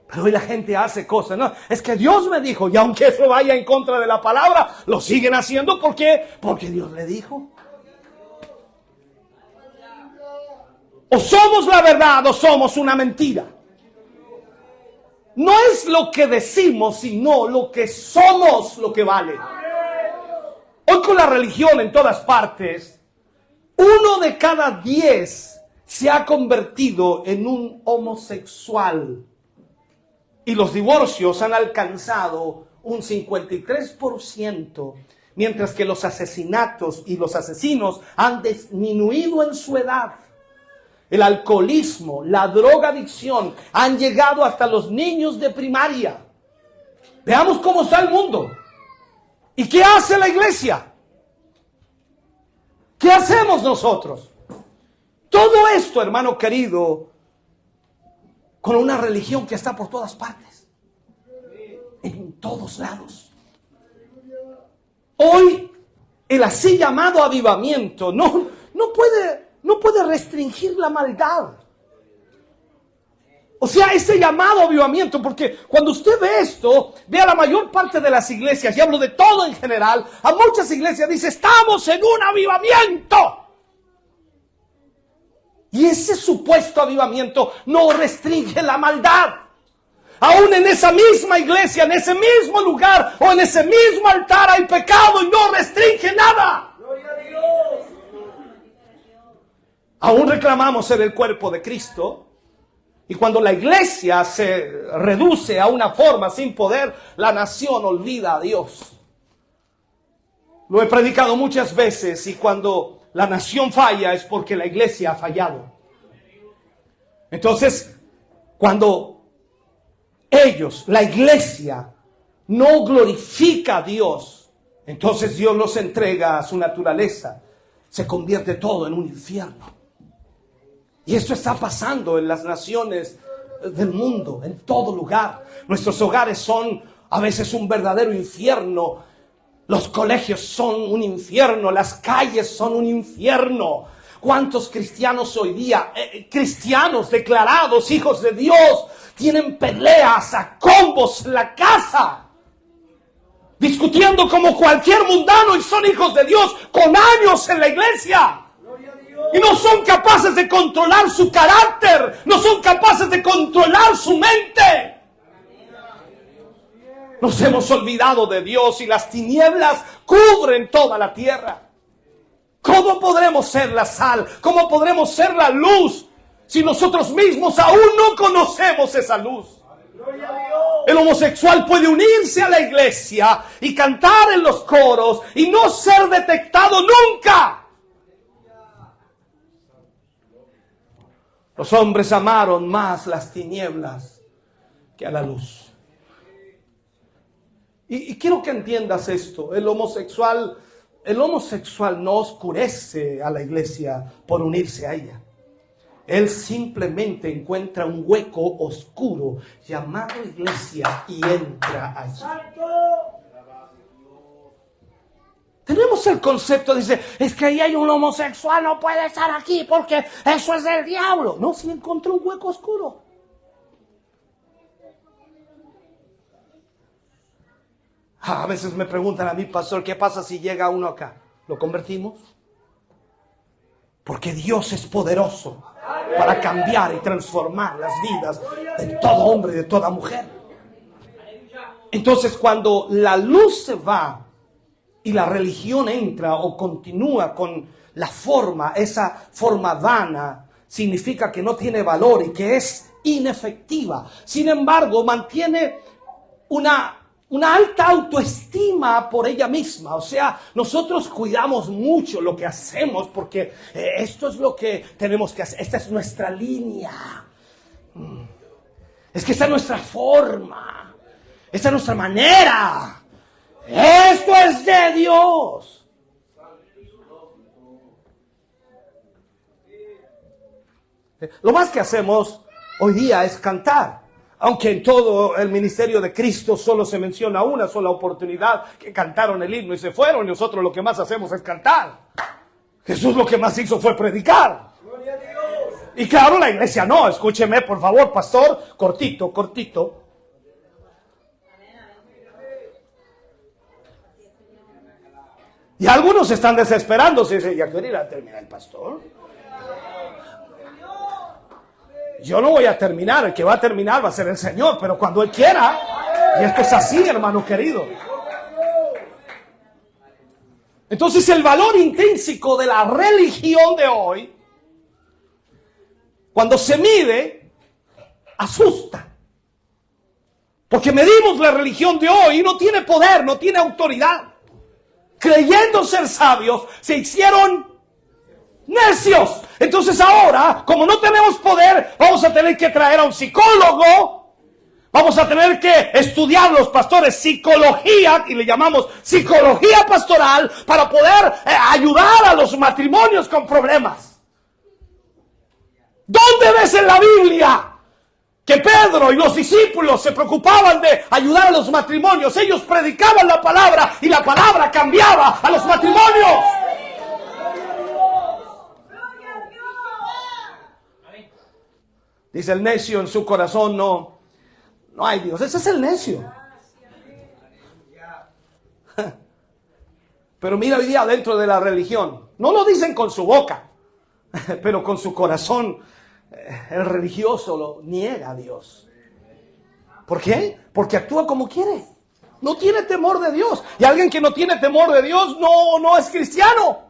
Pero hoy la gente hace cosas, ¿no? Es que Dios me dijo, y aunque eso vaya en contra de la palabra, lo siguen haciendo. ¿Por qué? Porque Dios le dijo. O somos la verdad o somos una mentira. No es lo que decimos, sino lo que somos lo que vale. Hoy con la religión en todas partes, 1 de cada 10 se ha convertido en un homosexual. Y los divorcios han alcanzado un 53%, mientras que los asesinatos y los asesinos han disminuido en su edad. El alcoholismo, la drogadicción han llegado hasta los niños de primaria. Veamos cómo está el mundo. ¿Y qué hace la iglesia? ¿Qué hacemos nosotros? Todo esto, hermano querido, con una religión que está por todas partes, en todos lados. Hoy el así llamado avivamiento no puede restringir la maldad. O sea, este llamado avivamiento, porque cuando usted ve esto, ve a la mayor parte de las iglesias, y hablo de todo en general, a muchas iglesias dice, estamos en un avivamiento. Y ese supuesto avivamiento no restringe la maldad. Aún en esa misma iglesia, en ese mismo lugar o en ese mismo altar hay pecado y no restringe nada. Gloria a Dios. Aún reclamamos ser el cuerpo de Cristo. Y cuando la iglesia se reduce a una forma sin poder, la nación olvida a Dios. Lo he predicado muchas veces, y cuando la nación falla es porque la iglesia ha fallado. Entonces, cuando la iglesia, no glorifica a Dios, entonces Dios los entrega a su naturaleza. Se convierte todo en un infierno. Y esto está pasando en las naciones del mundo, en todo lugar. Nuestros hogares son a veces un verdadero infierno. Los colegios son un infierno, las calles son un infierno. ¿Cuántos cristianos hoy día, cristianos declarados, hijos de Dios, tienen peleas a combos en la casa? Discutiendo como cualquier mundano y son hijos de Dios con años en la iglesia. Y no son capaces de controlar su carácter, no son capaces de controlar su mente. Nos hemos olvidado de Dios y las tinieblas cubren toda la tierra. ¿Cómo podremos ser la sal? ¿Cómo podremos ser la luz si nosotros mismos aún no conocemos esa luz? El homosexual puede unirse a la iglesia y cantar en los coros y no ser detectado nunca. Los hombres amaron más las tinieblas que a la luz. Y quiero que entiendas esto. El homosexual no oscurece a la iglesia por unirse a ella. Él simplemente encuentra un hueco oscuro llamado iglesia y entra allí. Tenemos el concepto, dice, es que ahí hay un homosexual, no puede estar aquí porque eso es del diablo. No, si encontró un hueco oscuro. A veces me preguntan a mí, pastor, ¿qué pasa si llega uno acá? ¿Lo convertimos? Porque Dios es poderoso para cambiar y transformar las vidas de todo hombre y de toda mujer. Entonces, cuando la luz se va y la religión entra o continúa con la forma, esa forma vana, significa que no tiene valor y que es inefectiva. Sin embargo, mantiene una alta autoestima por ella misma. O sea, nosotros cuidamos mucho lo que hacemos porque esto es lo que tenemos que hacer. Esta es nuestra línea. Es que esta es nuestra forma. Esta es nuestra manera. Esto es de Dios. Lo más que hacemos hoy día es cantar. Aunque en todo el ministerio de Cristo solo se menciona una sola oportunidad que cantaron el himno y se fueron, y nosotros lo que más hacemos es cantar. Jesús lo que más hizo fue predicar. Gloria a Dios. Y claro, la iglesia no. Escúcheme, por favor, pastor, cortito. Y algunos están desesperándose y dicen, ¿ya quiere ir a terminar el pastor? Yo no voy a terminar, el que va a terminar va a ser el Señor, pero cuando Él quiera. Y esto es así, hermano querido. Entonces el valor intrínseco de la religión de hoy, cuando se mide, asusta. Porque medimos la religión de hoy y no tiene poder, no tiene autoridad. Creyendo ser sabios, se hicieron necios. Entonces ahora, como no tenemos poder, vamos a tener que traer a un psicólogo. Vamos a tener que estudiar los pastores psicología, y le llamamos psicología pastoral, para poder ayudar a los matrimonios con problemas. ¿Dónde ves en la Biblia que Pedro y los discípulos se preocupaban de ayudar a los matrimonios? Ellos predicaban la palabra y la palabra cambiaba a los matrimonios. Dice el necio en su corazón, no hay Dios. Ese es el necio. Pero mira hoy día dentro de la religión. No lo dicen con su boca, pero con su corazón. El religioso lo niega a Dios. ¿Por qué? Porque actúa como quiere. No tiene temor de Dios. Y alguien que no tiene temor de Dios no es cristiano.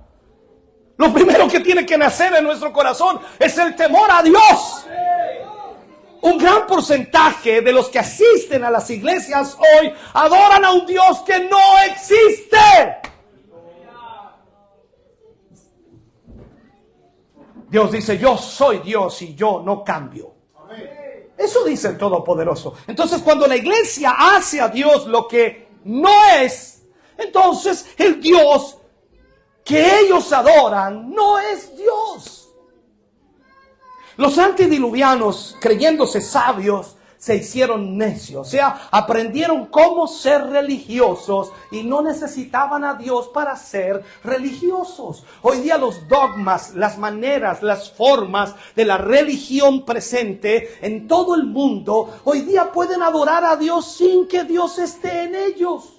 Lo primero que tiene que nacer en nuestro corazón es el temor a Dios. Un gran porcentaje de los que asisten a las iglesias hoy adoran a un Dios que no existe. Dios dice, yo soy Dios y yo no cambio. Eso dice el Todopoderoso. Entonces, cuando la iglesia hace a Dios lo que no es, entonces el Dios que ellos adoran no es Dios. Los antediluvianos, creyéndose sabios, se hicieron necios. O sea, aprendieron cómo ser religiosos y no necesitaban a Dios para ser religiosos. Hoy día los dogmas, las maneras, las formas de la religión presente en todo el mundo, hoy día pueden adorar a Dios sin que Dios esté en ellos.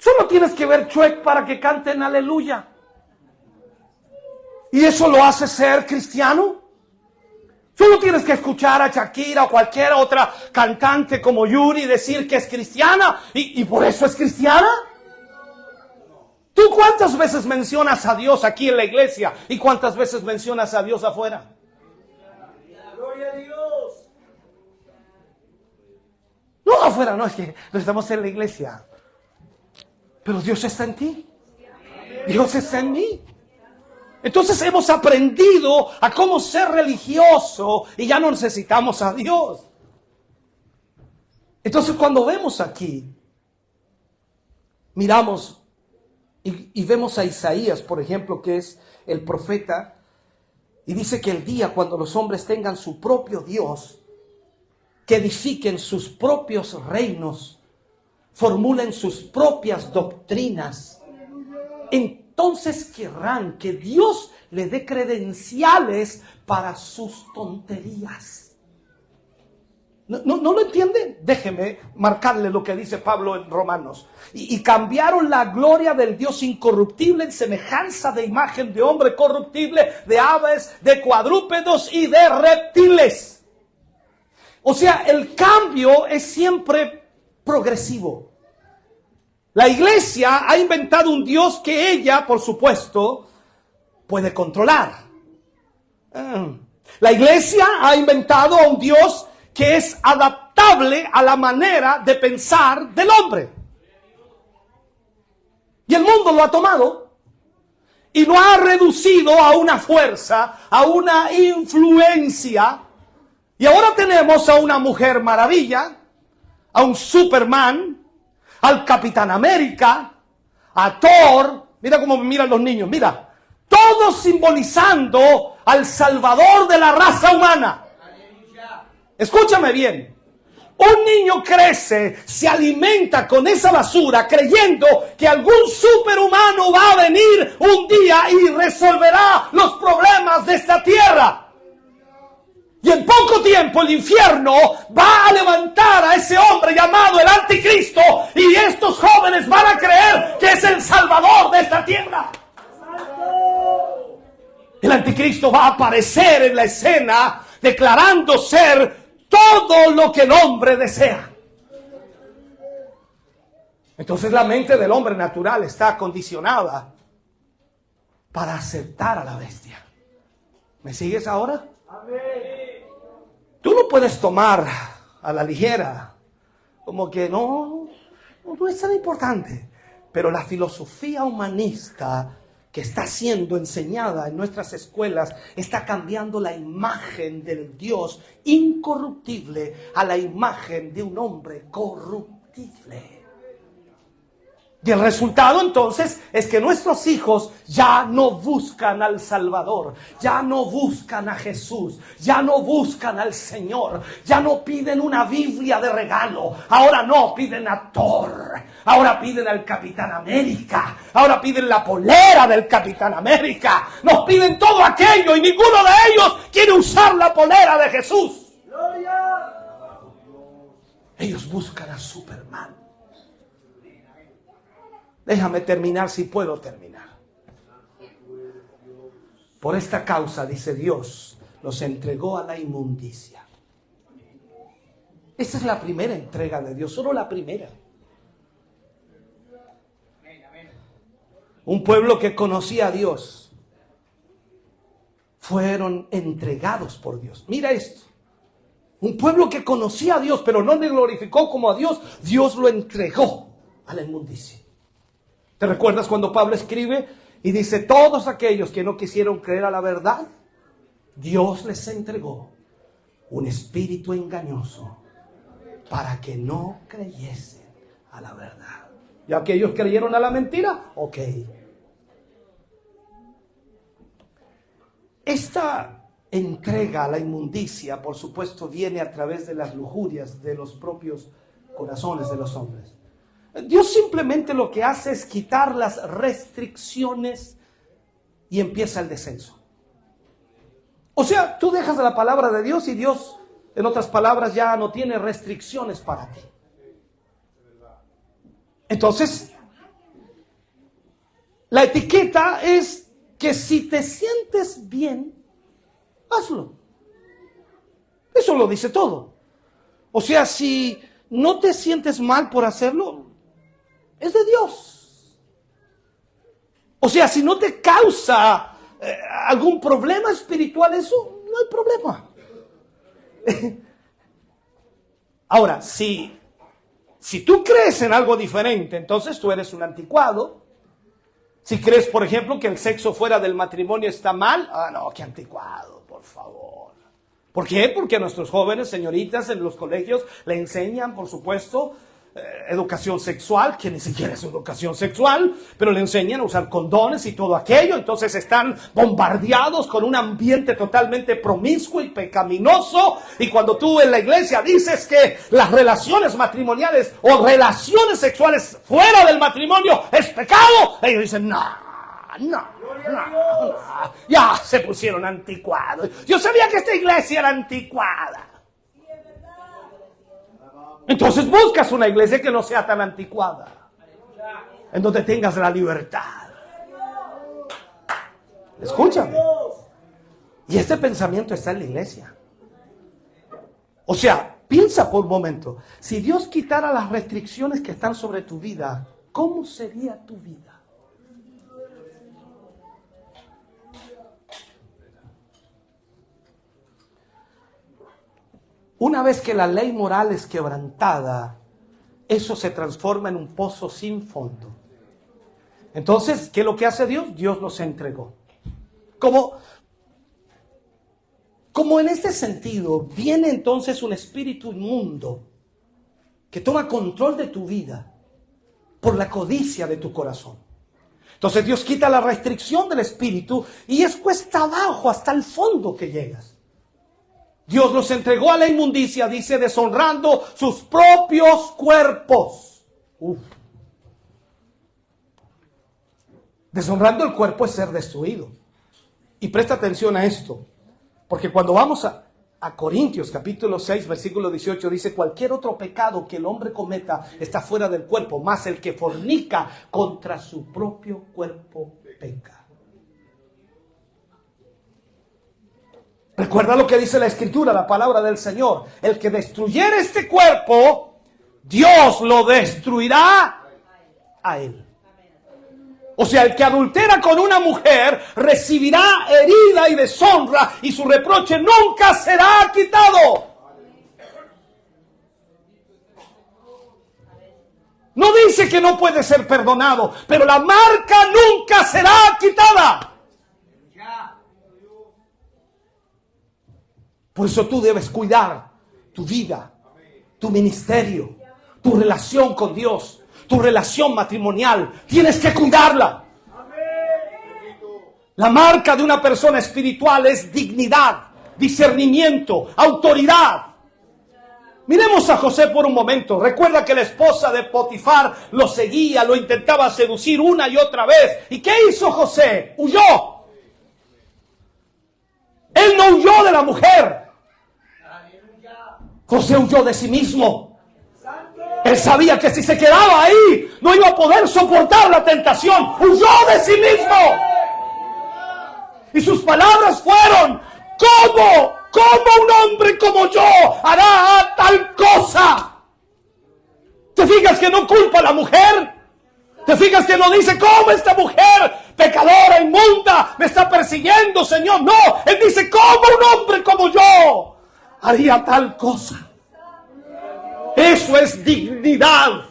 Solo tienes que ver Shrek para que canten aleluya. ¿Y eso lo hace ser cristiano? Solo tienes que escuchar a Shakira o cualquier otra cantante como Yuri decir que es cristiana y por eso es cristiana. ¿Tú cuántas veces mencionas a Dios aquí en la iglesia y cuántas veces mencionas a Dios afuera? Gloria a Dios. No, afuera, no, es que no estamos en la iglesia. Pero Dios está en ti. Dios está en mí. Entonces hemos aprendido a cómo ser religioso y ya no necesitamos a Dios. Entonces cuando vemos aquí, miramos y vemos a Isaías, por ejemplo, que es el profeta, y dice que el día cuando los hombres tengan su propio Dios, que edifiquen sus propios reinos, formulen sus propias doctrinas, entonces querrán que Dios le dé credenciales para sus tonterías. ¿No lo entienden? Déjeme marcarle lo que dice Pablo en Romanos. Y cambiaron la gloria del Dios incorruptible en semejanza de imagen de hombre corruptible, de aves, de cuadrúpedos y de reptiles. O sea, el cambio es siempre progresivo. La iglesia ha inventado un Dios que ella, por supuesto, puede controlar. La iglesia ha inventado a un Dios que es adaptable a la manera de pensar del hombre. Y el mundo lo ha tomado y lo ha reducido a una fuerza, a una influencia. Y ahora tenemos a una Mujer Maravilla, a un Superman, al Capitán América, a Thor. Mira cómo me miran los niños, mira. Todos simbolizando al Salvador de la raza humana. Escúchame bien. Un niño crece, se alimenta con esa basura creyendo que algún superhumano va a venir un día y resolverá los problemas de esta tierra. Y en poco tiempo el infierno va a levantar a ese hombre llamado el Anticristo y estos jóvenes van a creer que es el Salvador de esta tierra. El Anticristo va a aparecer en la escena declarando ser todo lo que el hombre desea. Entonces la mente del hombre natural está condicionada para aceptar a la bestia. ¿Me sigues ahora? Tú no puedes tomar a la ligera como que no es tan importante. Pero la filosofía humanista que está siendo enseñada en nuestras escuelas está cambiando la imagen del Dios incorruptible a la imagen de un hombre corruptible. Y el resultado entonces es que nuestros hijos ya no buscan al Salvador, ya no buscan a Jesús, ya no buscan al Señor, ya no piden una Biblia de regalo, ahora no piden a Thor, ahora piden al Capitán América, ahora piden la polera del Capitán América, nos piden todo aquello y ninguno de ellos quiere usar la polera de Jesús. Ellos buscan a Superman. Déjame terminar si puedo terminar. Por esta causa, dice Dios, los entregó a la inmundicia. Esta es la primera entrega de Dios, solo la primera. Un pueblo que conocía a Dios fueron entregados por Dios. Mira esto. Un pueblo que conocía a Dios, pero no le glorificó como a Dios, Dios lo entregó a la inmundicia. ¿Te recuerdas cuando Pablo escribe y dice, todos aquellos que no quisieron creer a la verdad, Dios les entregó un espíritu engañoso para que no creyesen a la verdad? ¿Y aquellos creyeron a la mentira? Ok. Esta entrega a la inmundicia, por supuesto, viene a través de las lujurias de los propios corazones de los hombres. Dios simplemente lo que hace es quitar las restricciones y empieza el descenso. O sea, tú dejas la palabra de Dios y Dios, en otras palabras, ya no tiene restricciones para ti. Entonces, la etiqueta es que si te sientes bien, hazlo. Eso lo dice todo. O sea, si no te sientes mal por hacerlo, es de Dios. O sea, si no te causa algún problema espiritual, eso no hay problema. Ahora, si tú crees en algo diferente, entonces tú eres un anticuado. Si crees, por ejemplo, que el sexo fuera del matrimonio está mal, no, qué anticuado, por favor. ¿Por qué? Porque a nuestros jóvenes, señoritas, en los colegios le enseñan, por supuesto, educación sexual, que ni siquiera es educación sexual, pero le enseñan a usar condones y todo aquello. Entonces están bombardeados con un ambiente totalmente promiscuo y pecaminoso. Y cuando tú en la iglesia dices que las relaciones matrimoniales o relaciones sexuales fuera del matrimonio es pecado, ellos dicen no, ya se pusieron anticuados. Yo sabía que esta iglesia era anticuada. Entonces buscas una iglesia que no sea tan anticuada, en donde tengas la libertad. Escúchame. Y este pensamiento está en la iglesia. O sea, piensa por un momento. Si Dios quitara las restricciones que están sobre tu vida, ¿cómo sería tu vida? Una vez que la ley moral es quebrantada, eso se transforma en un pozo sin fondo. Entonces, ¿qué es lo que hace Dios? Dios los entregó. Como en este sentido, viene entonces un espíritu inmundo que toma control de tu vida por la codicia de tu corazón. Entonces Dios quita la restricción del espíritu y es cuesta abajo hasta el fondo que llegas. Dios los entregó a la inmundicia, dice, deshonrando sus propios cuerpos. Deshonrando el cuerpo es ser destruido. Y presta atención a esto, porque cuando vamos a Corintios capítulo 6 versículo 18 dice: cualquier otro pecado que el hombre cometa está fuera del cuerpo, mas el que fornica contra su propio cuerpo peca. Recuerda lo que dice la Escritura, la palabra del Señor: el que destruyera este cuerpo, Dios lo destruirá a él. O sea, el que adultera con una mujer recibirá herida y deshonra, y su reproche nunca será quitado. No dice que no puede ser perdonado, pero la marca nunca será quitada. Por eso tú debes cuidar tu vida, tu ministerio, tu relación con Dios. Tu relación matrimonial, tienes que cuidarla. La marca de una persona espiritual es dignidad, discernimiento, autoridad. Miremos a José por un momento. Recuerda que la esposa de Potifar lo seguía, lo intentaba seducir una y otra vez. ¿Y qué hizo José? Huyó. Él no huyó de la mujer. José huyó de sí mismo. Él sabía que si se quedaba ahí, no iba a poder soportar la tentación. Huyó de sí mismo. Y sus palabras fueron: ¿cómo un hombre como yo hará tal cosa? ¿Te fijas que no culpa a la mujer? ¿Te fijas que no dice: ¿cómo esta mujer pecadora, inmunda, me está persiguiendo, Señor? No, él dice: ¿cómo un hombre como yo haría tal cosa? Eso es dignidad.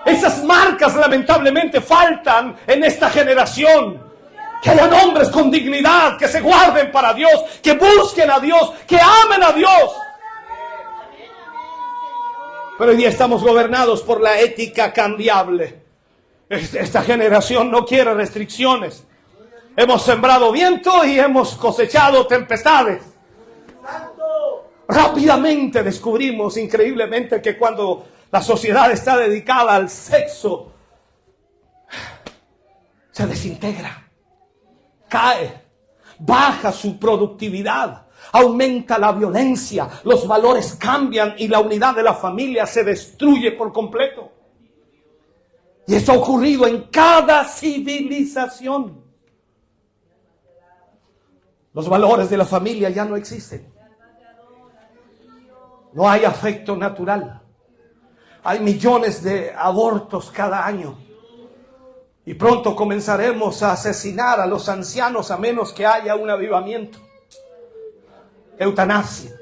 Esas marcas lamentablemente faltan en esta generación. Que hayan hombres con dignidad, que se guarden para Dios, que busquen a Dios, que amen a Dios. Pero hoy día estamos gobernados por la ética cambiable. Esta generación no quiere restricciones. Hemos sembrado viento y hemos cosechado tempestades. Rápidamente descubrimos, increíblemente, que cuando la sociedad está dedicada al sexo, se desintegra, cae, baja su productividad, aumenta la violencia, los valores cambian y la unidad de la familia se destruye por completo. Y esto ha ocurrido en cada civilización. Los valores de la familia ya no existen. No hay afecto natural. Hay millones de abortos cada año. Y pronto comenzaremos a asesinar a los ancianos a menos que haya un avivamiento. Eutanasia.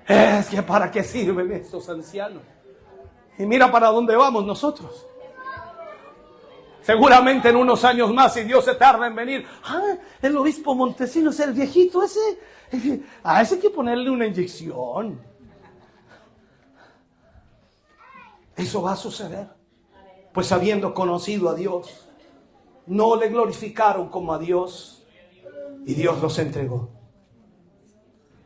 Es que ¿para qué sirven estos ancianos? Y mira para dónde vamos nosotros. Seguramente en unos años más, si Dios se tarda en venir, el obispo Montesinos, el viejito ese, a ese hay que ponerle una inyección. Eso va a suceder. Pues habiendo conocido a Dios, no le glorificaron como a Dios y Dios los entregó.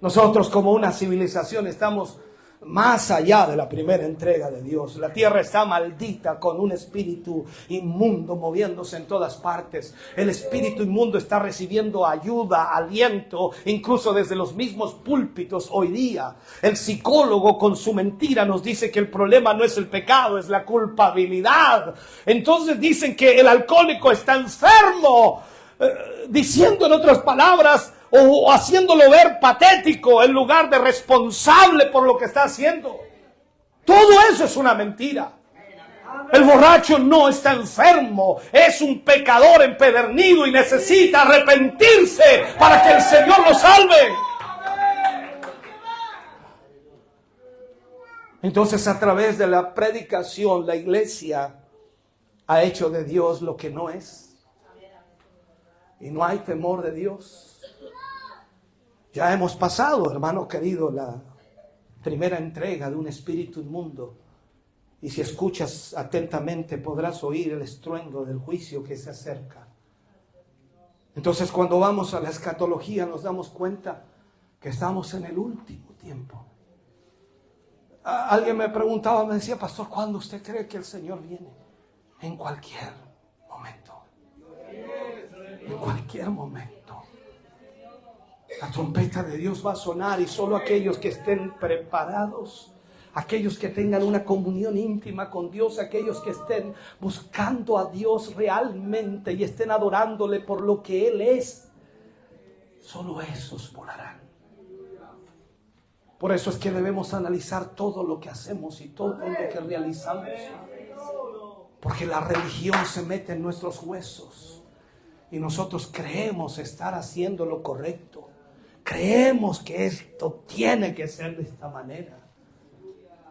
Nosotros como una civilización estamos más allá de la primera entrega de Dios. La tierra está maldita con un espíritu inmundo moviéndose en todas partes. El espíritu inmundo está recibiendo ayuda, aliento, incluso desde los mismos púlpitos hoy día. El psicólogo con su mentira nos dice que el problema no es el pecado, es la culpabilidad. Entonces dicen que el alcohólico está enfermo, diciendo en otras palabras, o haciéndolo ver patético en lugar de responsable por lo que está haciendo. Todo eso es una mentira. El borracho no está enfermo, es un pecador empedernido y necesita arrepentirse para que el Señor lo salve. Entonces, a través de la predicación, la iglesia ha hecho de Dios lo que no es. Y no hay temor de Dios. Ya hemos pasado, hermano querido, la primera entrega de un espíritu inmundo. Y si escuchas atentamente podrás oír el estruendo del juicio que se acerca. Entonces, cuando vamos a la escatología nos damos cuenta que estamos en el último tiempo. Alguien me preguntaba, me decía, pastor, ¿cuándo usted cree que el Señor viene? En cualquier momento. En cualquier momento. La trompeta de Dios va a sonar y solo aquellos que estén preparados, aquellos que tengan una comunión íntima con Dios, aquellos que estén buscando a Dios realmente y estén adorándole por lo que Él es, solo esos volarán. Por eso es que debemos analizar todo lo que hacemos y todo lo que realizamos. Porque la religión se mete en nuestros huesos y nosotros creemos estar haciendo lo correcto. Creemos que esto tiene que ser de esta manera.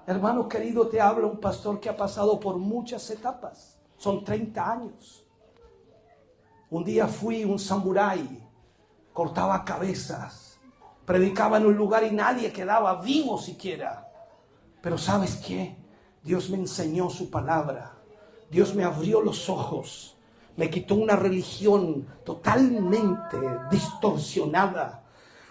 Hermano querido, te habla un pastor que ha pasado por muchas etapas. Son 30 años. Un día fui un samurái, cortaba cabezas. Predicaba en un lugar y nadie quedaba vivo siquiera. Pero ¿sabes qué? Dios me enseñó su palabra. Dios me abrió los ojos. Me quitó una religión totalmente distorsionada.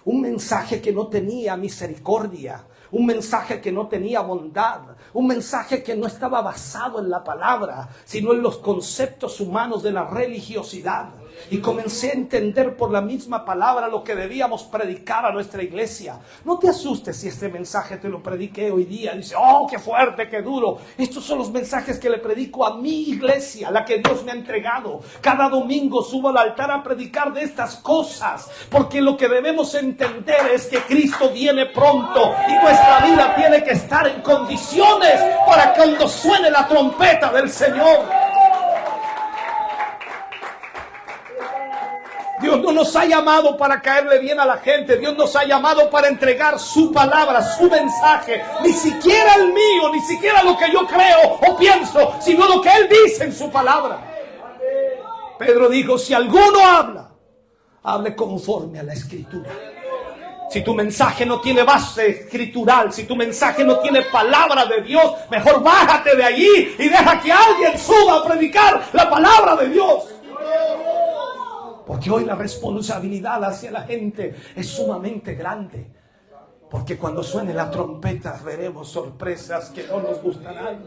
Un mensaje que no tenía misericordia. Un mensaje que no tenía bondad. Un mensaje que no estaba basado en la palabra, sino en los conceptos humanos de la religiosidad. Y comencé a entender por la misma palabra lo que debíamos predicar a nuestra iglesia. No te asustes si este mensaje te lo prediqué hoy día. Dice, oh, qué fuerte, qué duro. Estos son los mensajes que le predico a mi iglesia, la que Dios me ha entregado. Cada domingo subo al altar a predicar de estas cosas. Porque lo que debemos entender es que Cristo viene pronto. Y nuestra vida tiene que estar en condiciones para cuando suene la trompeta del Señor. Dios no nos ha llamado para caerle bien a la gente. Dios nos ha llamado para entregar su palabra, su mensaje. Ni siquiera el mío, ni siquiera lo que yo creo o pienso, sino lo que Él dice en su palabra. Pedro dijo, si alguno habla, hable conforme a la Escritura. Si tu mensaje no tiene base escritural, si tu mensaje no tiene palabra de Dios, mejor bájate de allí y deja que alguien suba a predicar la palabra de Dios. Porque hoy la responsabilidad hacia la gente es sumamente grande. Porque cuando suene la trompeta veremos sorpresas que no nos gustarán.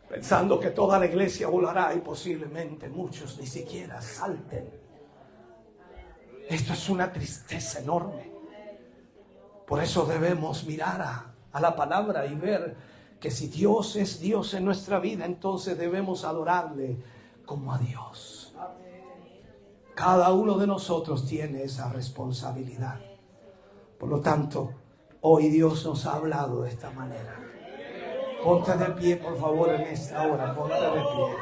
Pensando que toda la iglesia volará y posiblemente muchos ni siquiera salten. Esto es una tristeza enorme. Por eso debemos mirar a la palabra y ver que si Dios es Dios en nuestra vida, entonces debemos adorarle como a Dios. Cada uno de nosotros tiene esa responsabilidad. Por lo tanto, hoy Dios nos ha hablado de esta manera. Ponte de pie, por favor, en esta hora. Ponte de pie.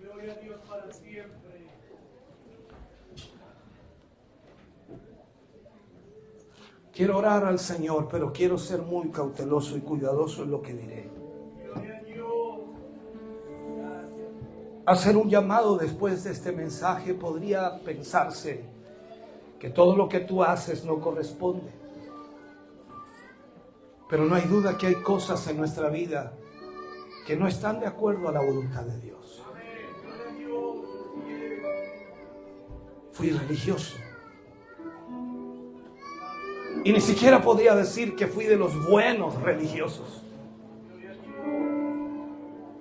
Gloria a Dios para siempre. Quiero orar al Señor, pero quiero ser muy cauteloso y cuidadoso en lo que diré. Hacer un llamado después de este mensaje podría pensarse que todo lo que tú haces no corresponde. Pero no hay duda que hay cosas en nuestra vida que no están de acuerdo a la voluntad de Dios. Fui religioso. Y ni siquiera podría decir que fui de los buenos religiosos.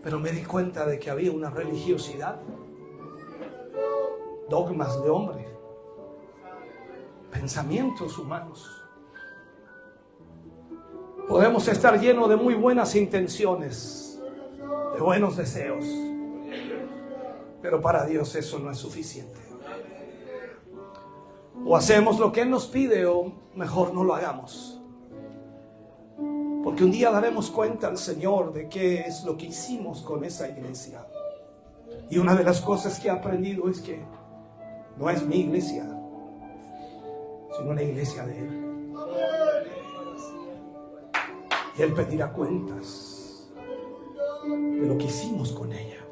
Pero me di cuenta de que había una religiosidad, dogmas de hombres, pensamientos humanos. Podemos estar llenos de muy buenas intenciones, de buenos deseos, pero para Dios eso no es suficiente. O hacemos lo que Él nos pide o mejor no lo hagamos. Porque un día daremos cuenta al Señor de qué es lo que hicimos con esa iglesia. Y una de las cosas que he aprendido es que no es mi iglesia, sino la iglesia de Él. Y Él pedirá cuentas de lo que hicimos con ella.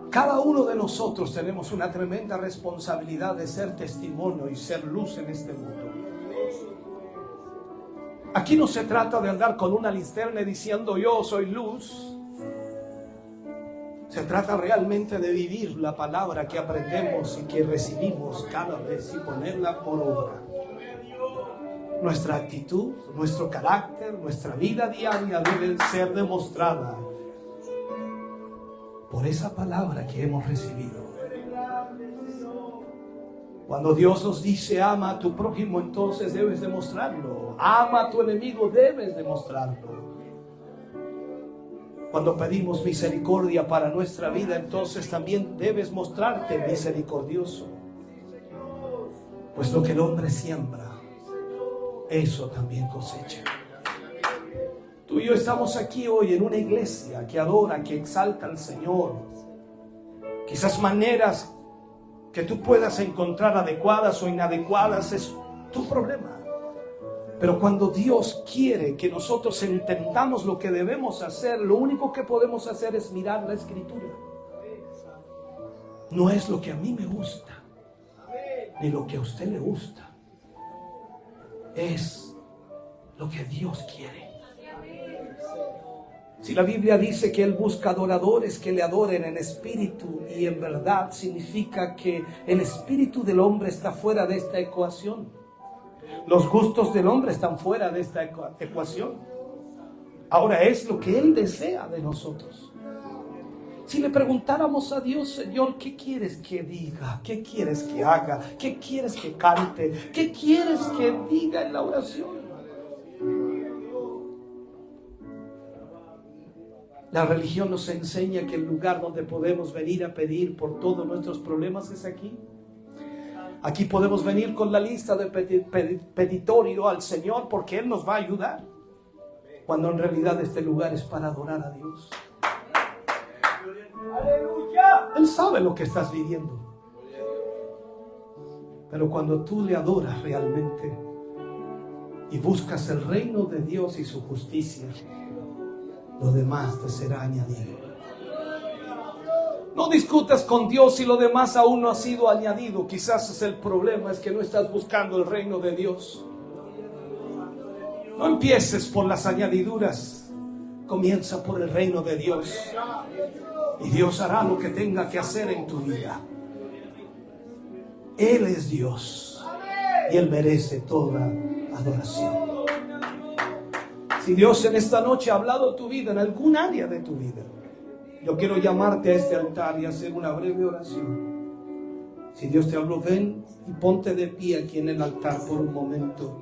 Cada uno de nosotros tenemos una tremenda responsabilidad de ser testimonio y ser luz en este mundo. Aquí no se trata de andar con una linterna diciendo yo soy luz. Se trata realmente de vivir la palabra que aprendemos y que recibimos cada vez y ponerla por obra. Nuestra actitud, nuestro carácter, nuestra vida diaria debe ser demostrada por esa palabra que hemos recibido. Cuando Dios nos dice ama a tu prójimo, entonces debes demostrarlo. Ama a tu enemigo, debes demostrarlo. Cuando pedimos misericordia para nuestra vida, entonces también debes mostrarte misericordioso. Pues lo que el hombre siembra, eso también cosecha. Tú y yo estamos aquí hoy en una iglesia que adora, que exalta al Señor. Quizás maneras que tú puedas encontrar adecuadas o inadecuadas es tu problema. Pero cuando Dios quiere que nosotros entendamos lo que debemos hacer, lo único que podemos hacer es mirar la Escritura. No es lo que a mí me gusta, ni lo que a usted le gusta. Es lo que Dios quiere. Si la Biblia dice que Él busca adoradores que le adoren en espíritu y en verdad, significa que el espíritu del hombre está fuera de esta ecuación. Los gustos del hombre están fuera de esta ecuación. Ahora es lo que Él desea de nosotros. Si le preguntáramos a Dios, Señor, ¿qué quieres que diga? ¿Qué quieres que haga? ¿Qué quieres que cante? ¿Qué quieres que diga en la oración? La religión nos enseña que el lugar donde podemos venir a pedir por todos nuestros problemas es aquí. Aquí podemos venir con la lista de petitorio al Señor porque Él nos va a ayudar. Cuando en realidad este lugar es para adorar a Dios. Él sabe lo que estás viviendo. Pero cuando tú le adoras realmente y buscas el reino de Dios y su justicia, lo demás te será añadido. No discutas con Dios si lo demás aún no ha sido añadido. Quizás es el problema, es que no estás buscando el reino de Dios. No empieces por las añadiduras, comienza por el reino de Dios. Y Dios hará lo que tenga que hacer en tu vida. Él es Dios y Él merece toda adoración. Si Dios en esta noche ha hablado tu vida, en algún área de tu vida, yo quiero llamarte a este altar y hacer una breve oración. Si Dios te habló, ven y ponte de pie aquí en el altar por un momento.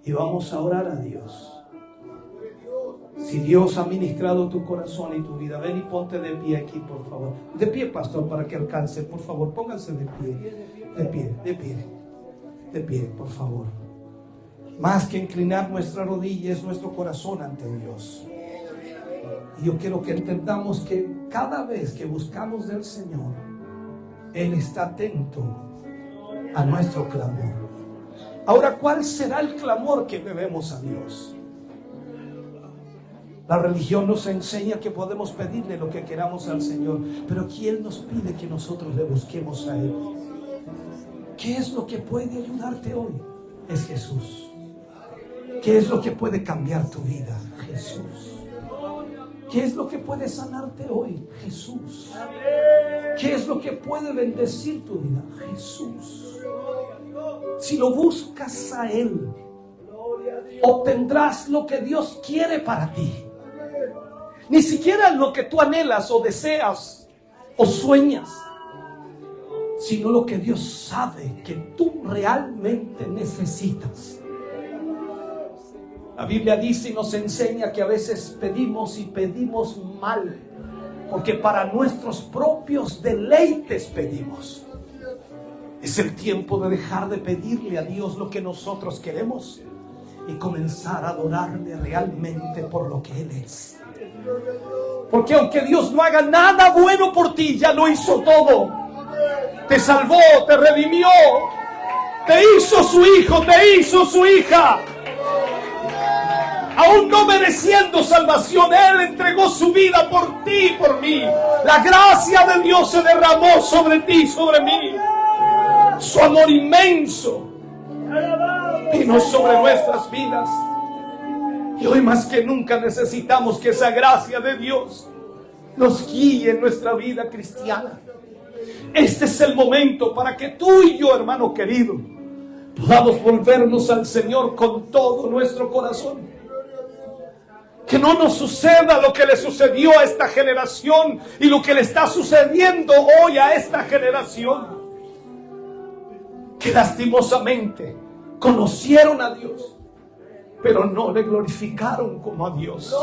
Y vamos a orar a Dios. Si Dios ha ministrado tu corazón y tu vida, ven y ponte de pie aquí, por favor. De pie, pastor, para que alcance. Por favor, pónganse de pie. De pie, de pie. De pie, por favor. Más que inclinar nuestra rodilla es nuestro corazón ante Dios. Y yo quiero que entendamos que cada vez que buscamos del Señor, Él está atento a nuestro clamor. Ahora, ¿cuál será el clamor que debemos a Dios? La religión nos enseña que podemos pedirle lo que queramos al Señor, pero ¿quién nos pide que nosotros le busquemos a Él? ¿Qué es lo que puede ayudarte hoy? Es Jesús. ¿Qué es lo que puede cambiar tu vida? Jesús. ¿Qué es lo que puede sanarte hoy? Jesús. ¿Qué es lo que puede bendecir tu vida? Jesús. Si lo buscas a Él, obtendrás lo que Dios quiere para ti. Ni siquiera lo que tú anhelas o deseas o sueñas, sino lo que Dios sabe que tú realmente necesitas. La Biblia dice y nos enseña que a veces pedimos y pedimos mal, porque para nuestros propios deleites pedimos. Es el tiempo de dejar de pedirle a Dios lo que nosotros queremos y comenzar a adorarle realmente por lo que Él es. Porque aunque Dios no haga nada bueno por ti, ya lo hizo todo. Te salvó, te redimió, te hizo su hijo, te hizo su hija. Aún no mereciendo salvación, Él entregó su vida por ti y por mí. La gracia de Dios se derramó sobre ti y sobre mí. Su amor inmenso vino sobre nuestras vidas. Y hoy más que nunca necesitamos que esa gracia de Dios nos guíe en nuestra vida cristiana. Este es el momento para que tú y yo, hermano querido, podamos volvernos al Señor con todo nuestro corazón. Que no nos suceda lo que le sucedió a esta generación y lo que le está sucediendo hoy a esta generación. Que lastimosamente conocieron a Dios, pero no le glorificaron como a Dios.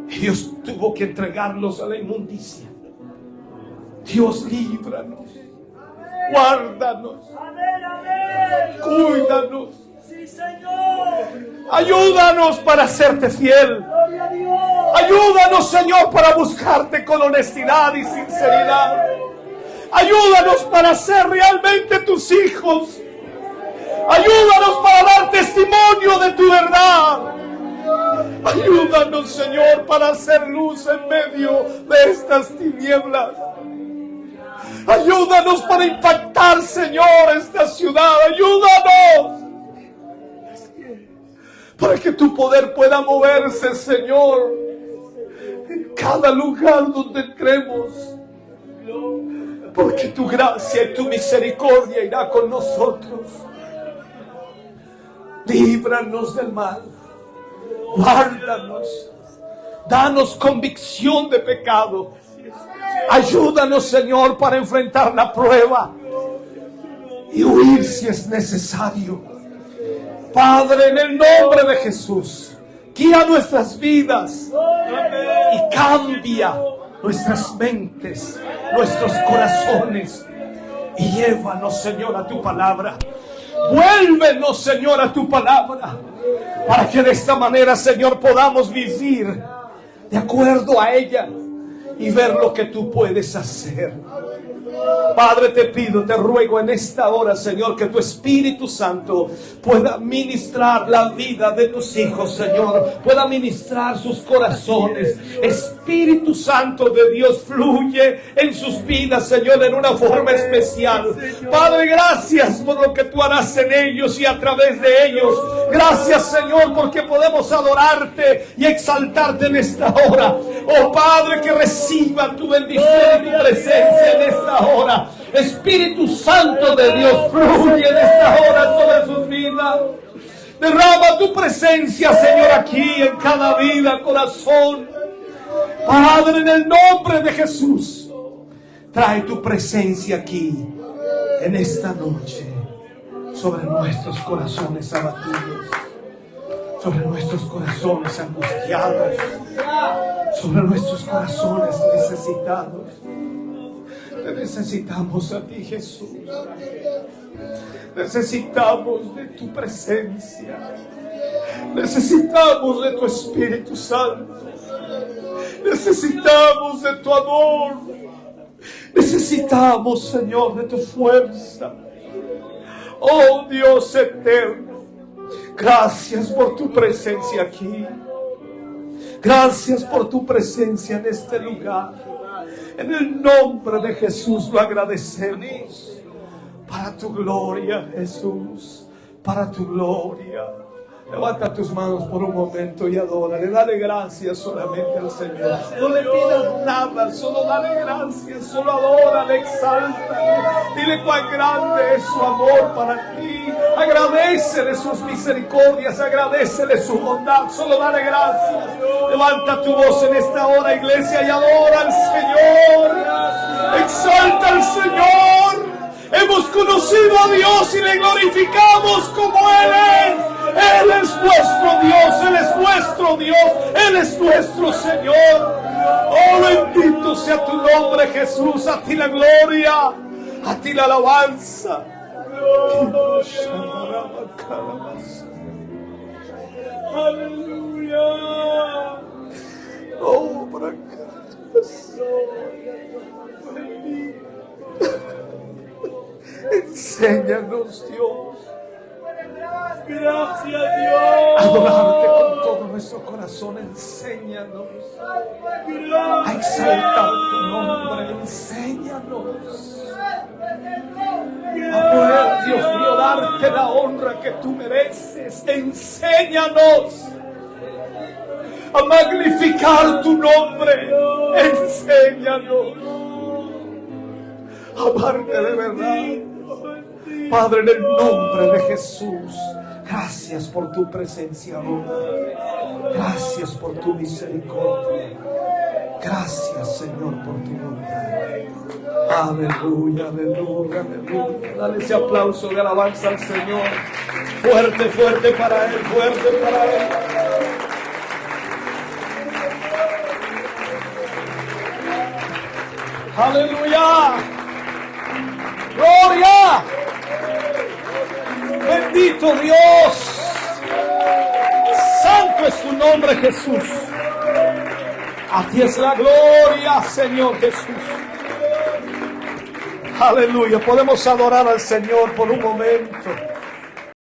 Y Dios tuvo que entregarlos a la inmundicia. Dios, líbranos, guárdanos, cuídanos, ayúdanos para serte fiel. Ayúdanos, Señor, para buscarte con honestidad y sinceridad. Ayúdanos para ser realmente tus hijos. Ayúdanos para dar testimonio de tu verdad. Ayúdanos, Señor, para hacer luz en medio de estas tinieblas. Ayúdanos para impactar, Señor, esta ciudad. Ayúdanos para que tu poder pueda moverse, Señor, en cada lugar donde entremos. Porque tu gracia y tu misericordia irá con nosotros. Líbranos del mal. Guárdanos. Danos convicción de pecado. Ayúdanos, Señor, para enfrentar la prueba y huir si es necesario. Padre, en el nombre de Jesús, guía nuestras vidas y cambia nuestras mentes, nuestros corazones, y llévanos, Señor, a tu palabra. Vuélvenos, Señor, a tu palabra, para que de esta manera, Señor, podamos vivir de acuerdo a ella y ver lo que tú puedes hacer. Padre, te pido, te ruego en esta hora, Señor, que tu Espíritu Santo pueda ministrar la vida de tus hijos, Señor, pueda ministrar sus corazones. Espíritu Santo de Dios, fluye en sus vidas, Señor, en una forma especial. Padre, gracias por lo que tú harás en ellos y a través de ellos. Gracias, Señor, porque podemos adorarte y exaltarte en esta hora. Oh Padre, que reciba tu bendición y tu presencia en esta hora. Espíritu Santo de Dios, fluye en esta hora sobre sus vidas. Derrama tu presencia, Señor, aquí en cada vida, corazón. Padre, en el nombre de Jesús, trae tu presencia aquí en esta noche sobre nuestros corazones abatidos, sobre nuestros corazones angustiados, sobre nuestros corazones necesitados. Te necesitamos a ti, Jesús. Necesitamos de tu presencia. Necesitamos de tu Espíritu Santo. Necesitamos de tu amor. Necesitamos, Señor, de tu fuerza. Oh Dios eterno, gracias por tu presencia aquí. Gracias por tu presencia en este lugar. En el nombre de Jesús lo agradecemos. Para tu gloria, Jesús. Para tu gloria. Levanta tus manos por un momento y adórale. Dale gracias solamente al Señor. No le pidas nada, solo dale gracias. Solo adórale, exáltale. Dile cuán grande es su amor para ti. Agradécele sus misericordias, agradécele su bondad. Solo dale gracias. Levanta tu voz en esta hora, iglesia, y adora al Señor. Exalta al Señor. Hemos conocido a Dios y le glorificamos como Él es. Él es nuestro Dios, Él es nuestro Dios, Él es nuestro Señor. Oh, bendito sea tu nombre, Jesús. A ti la gloria, a ti la alabanza. Aleluya. Oh, para enséñanos, Dios, Gracias, Dios. adorarte con todo nuestro corazón. Enséñanos a exaltar tu nombre. Enséñanos a poder, Dios mío, darte la honra que tú mereces. Enséñanos a magnificar tu nombre. Enséñanos a amarte de verdad. Padre, en el nombre de Jesús, gracias por tu presencia hoy. Gracias por tu misericordia. Gracias, Señor, por tu nombre. Aleluya, aleluya, aleluya. Dale ese aplauso de alabanza al Señor. Fuerte, fuerte para Él, fuerte para Él. Aleluya. Gloria. Bendito Dios. Santo es tu nombre, Jesús. A ti es la gloria, Señor Jesús. Aleluya. Podemos adorar al Señor por un momento.